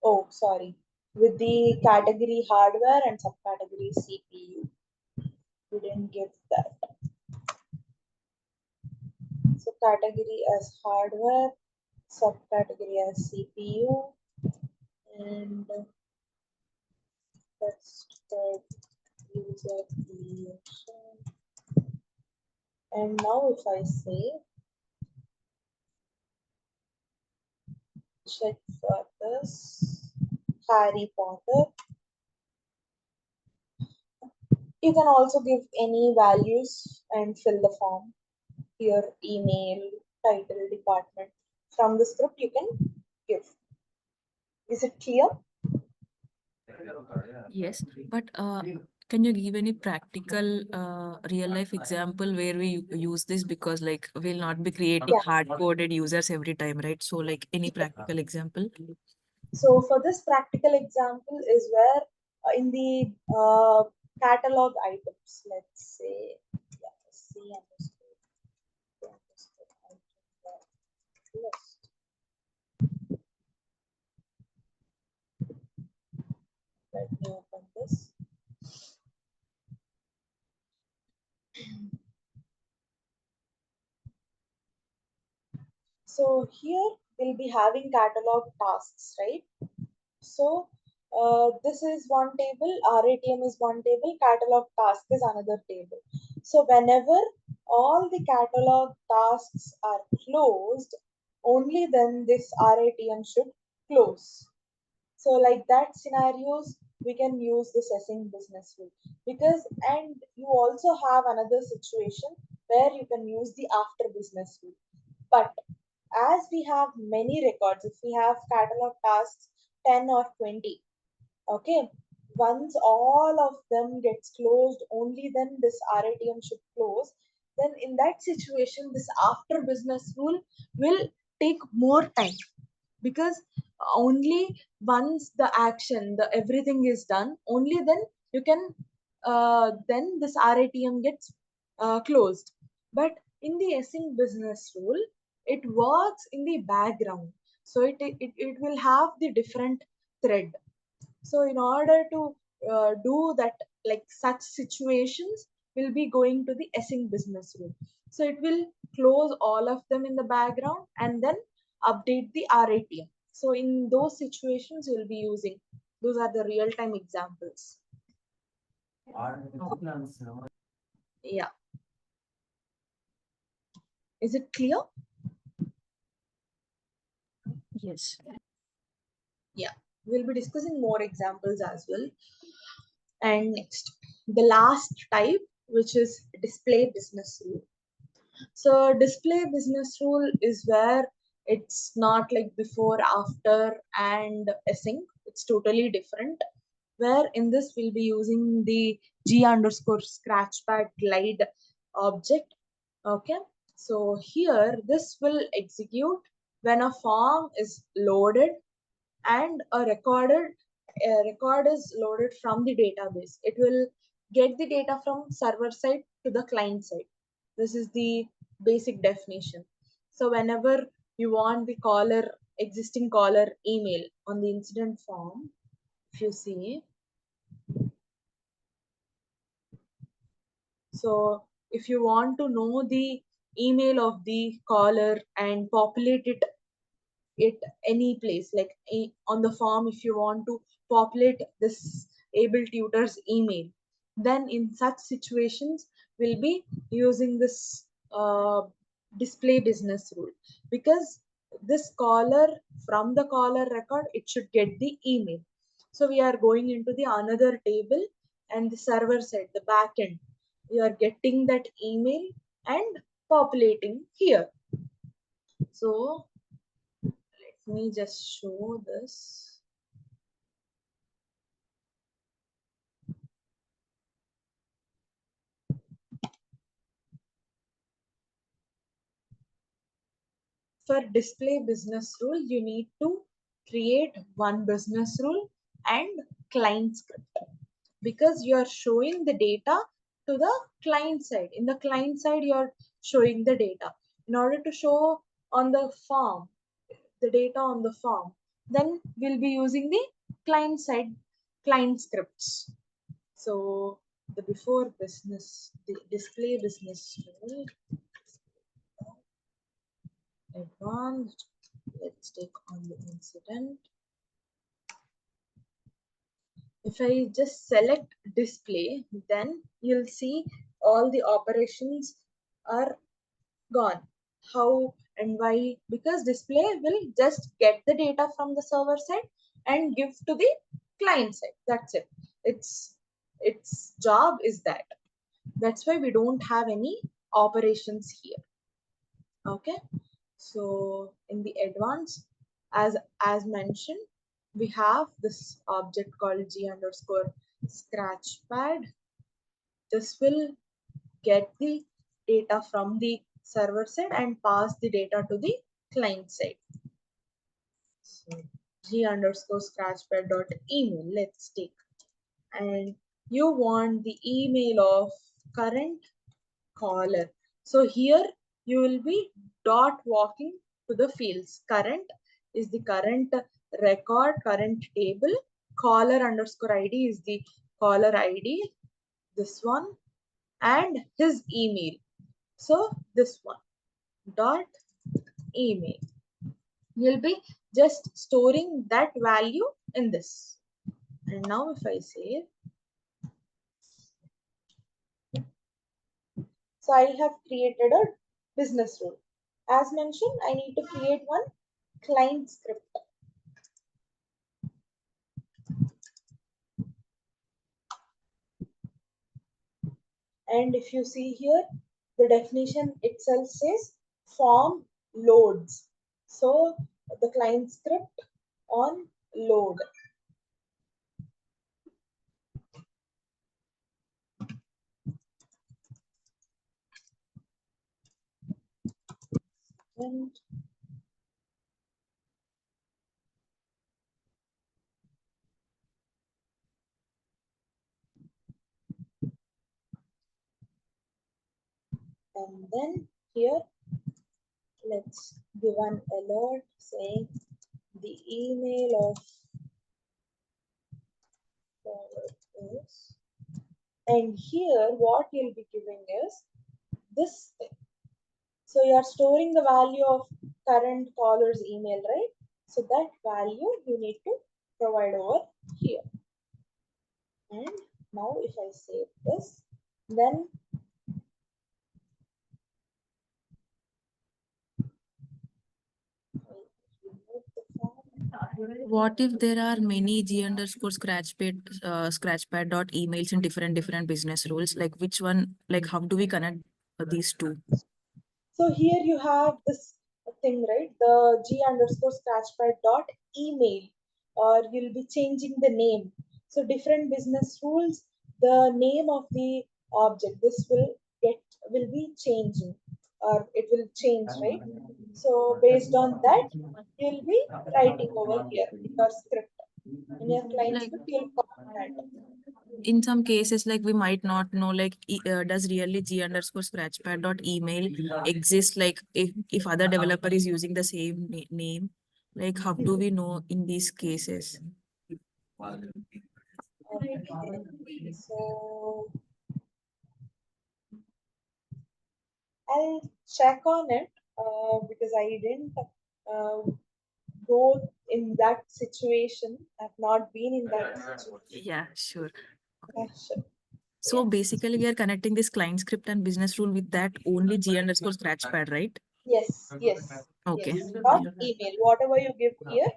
Oh, sorry. With the category hardware and subcategory CPU, we didn't give that. So category as hardware, subcategory as CPU, and test code user creation. And now if I say check for this Harry Potter, you can also give any values and fill the form. Your email, title, department. From the script you can give. Is it clear? Yes, but can you give any practical real life example where we use this? Because like we'll not be creating Yeah. hard coded users every time, right? So like any practical example? So for this practical example is where in the catalog items, let's say, yeah, C underscore, C underscore item dot list. Let me open this. So here we'll be having catalog tasks, right? So this is one table, RATM is one table, catalog task is another table. So whenever all the catalog tasks are closed, only then this RATM should close. So like that scenarios, we can use this assessing business rule, because, and you also have another situation where you can use the after business rule. But as we have many records, if we have catalog tasks 10 or 20, okay, once all of them gets closed, only then this RATM should close. Then in that situation, this after business rule will take more time, because only once the action, the everything is done, only then you can then this RATM gets closed. But in the async business rule, it works in the background. So it will have the different thread. So in order to do that, like such situations will be going to the async business rule. So it will close all of them in the background and then update the RATM. So in those situations, you'll be using, those are the real-time examples. Yeah. Is it clear? Yes. Yeah. We'll be discussing more examples as well. And next, the last type, which is display business rule. So display business rule is where it's not like before, after, and async. It's totally different. Where in this we'll be using the G underscore scratchpad glide object. Okay. So here this will execute when a form is loaded and a record is loaded from the database. It will get the data from server side to the client side. This is the basic definition. So whenever you want the caller, existing caller email on the incident form, if you see, so if you want to know the email of the caller and populate it any place, like on the form, if you want to populate this able tutor's email, then in such situations we'll be using this display business rule, because this caller, from the caller record it should get the email. So we are going into the another table, and the server side, the backend, we are getting that email and populating here. So let me just show this. For display business rule, you need to create one business rule and client script, because you are showing the data to the client side. In the client side, you are showing the data. In order to show on the form, the data on the form, then we'll be using the client side client scripts. So the before business, the display business rule, advanced. Let's take on the incident. If I just select display, then you'll see all the operations are gone. How and why? Because display will just get the data from the server side and give to the client side. That's it. Its job is that. That's why we don't have any operations here. Okay. So in the advanced, as mentioned, we have this object called G underscore scratchpad. This will get the data from the server side and pass the data to the client side. So G underscore scratchpad dot email. Let's take, and you want the email of current caller. So here you will be dot walking to the fields. Current is the current record, current table. Caller underscore ID is the caller ID, this one, and his email. So this one, dot email. You'll be just storing that value in this. And now if I save, so I have created a business rule. As mentioned, I need to create one client script. And if you see here, the definition itself says form loads. So the client script on load. And then here let's give an alert saying the email of forward is, and here what you'll be giving is this thing. So you are storing the value of current caller's email, right? So that value you need to provide over here. And now if I save this, then I remove the form. What if there are many G underscore scratchpad dot emails in different business rules? Like which one, like how do we connect these two? So here you have this thing, right? The G underscore scratchpad dot email, or you'll be changing the name. So different business rules, the name of the object, this will be changing, or it will change, right? So based on that, you'll be writing over here your script. In your client Like script, you'll copy that. in some cases, like we might not know, like does really G underscore scratchpad dot email exist? Like if other developer is using the same name, like how do we know in these cases? Okay. So I'll check on it because I didn't uh, go in that situation. I've not been in that situation. Yeah, sure. Sure. So Yes. basically, we are connecting this client script and business rule with that only G underscore scratchpad, right? Yes. Yes. Okay. Yes. Not email. Whatever you give here,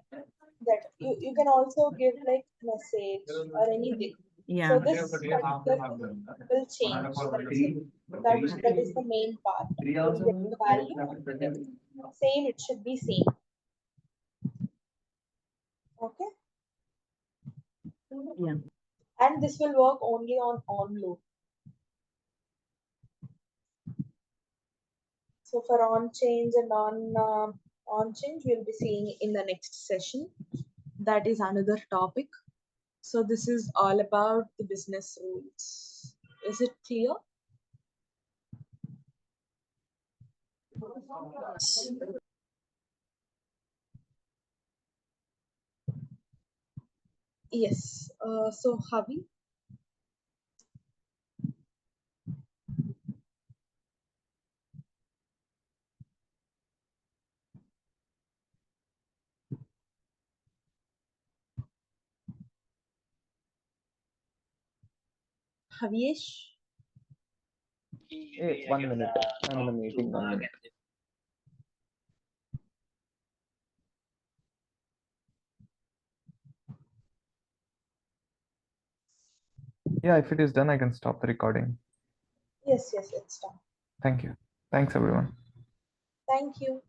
that you can also give like message or anything. Yeah. So this particular thing will change. That's it. That is the main part. You'll get the value and everything. Same. It should be same. Okay. Yeah. And this will work only on loop. So for on change and on change, we'll be seeing in the next session. That is another topic. So this is all about the business rules. Is it clear? Yes. So Havi, Haviesh. Hey, 1 minute. I'm in a meeting. 1 minute. Yeah, if it is done, I can stop the recording. Yes, yes, it's done. Thank you. Thanks, everyone. Thank you.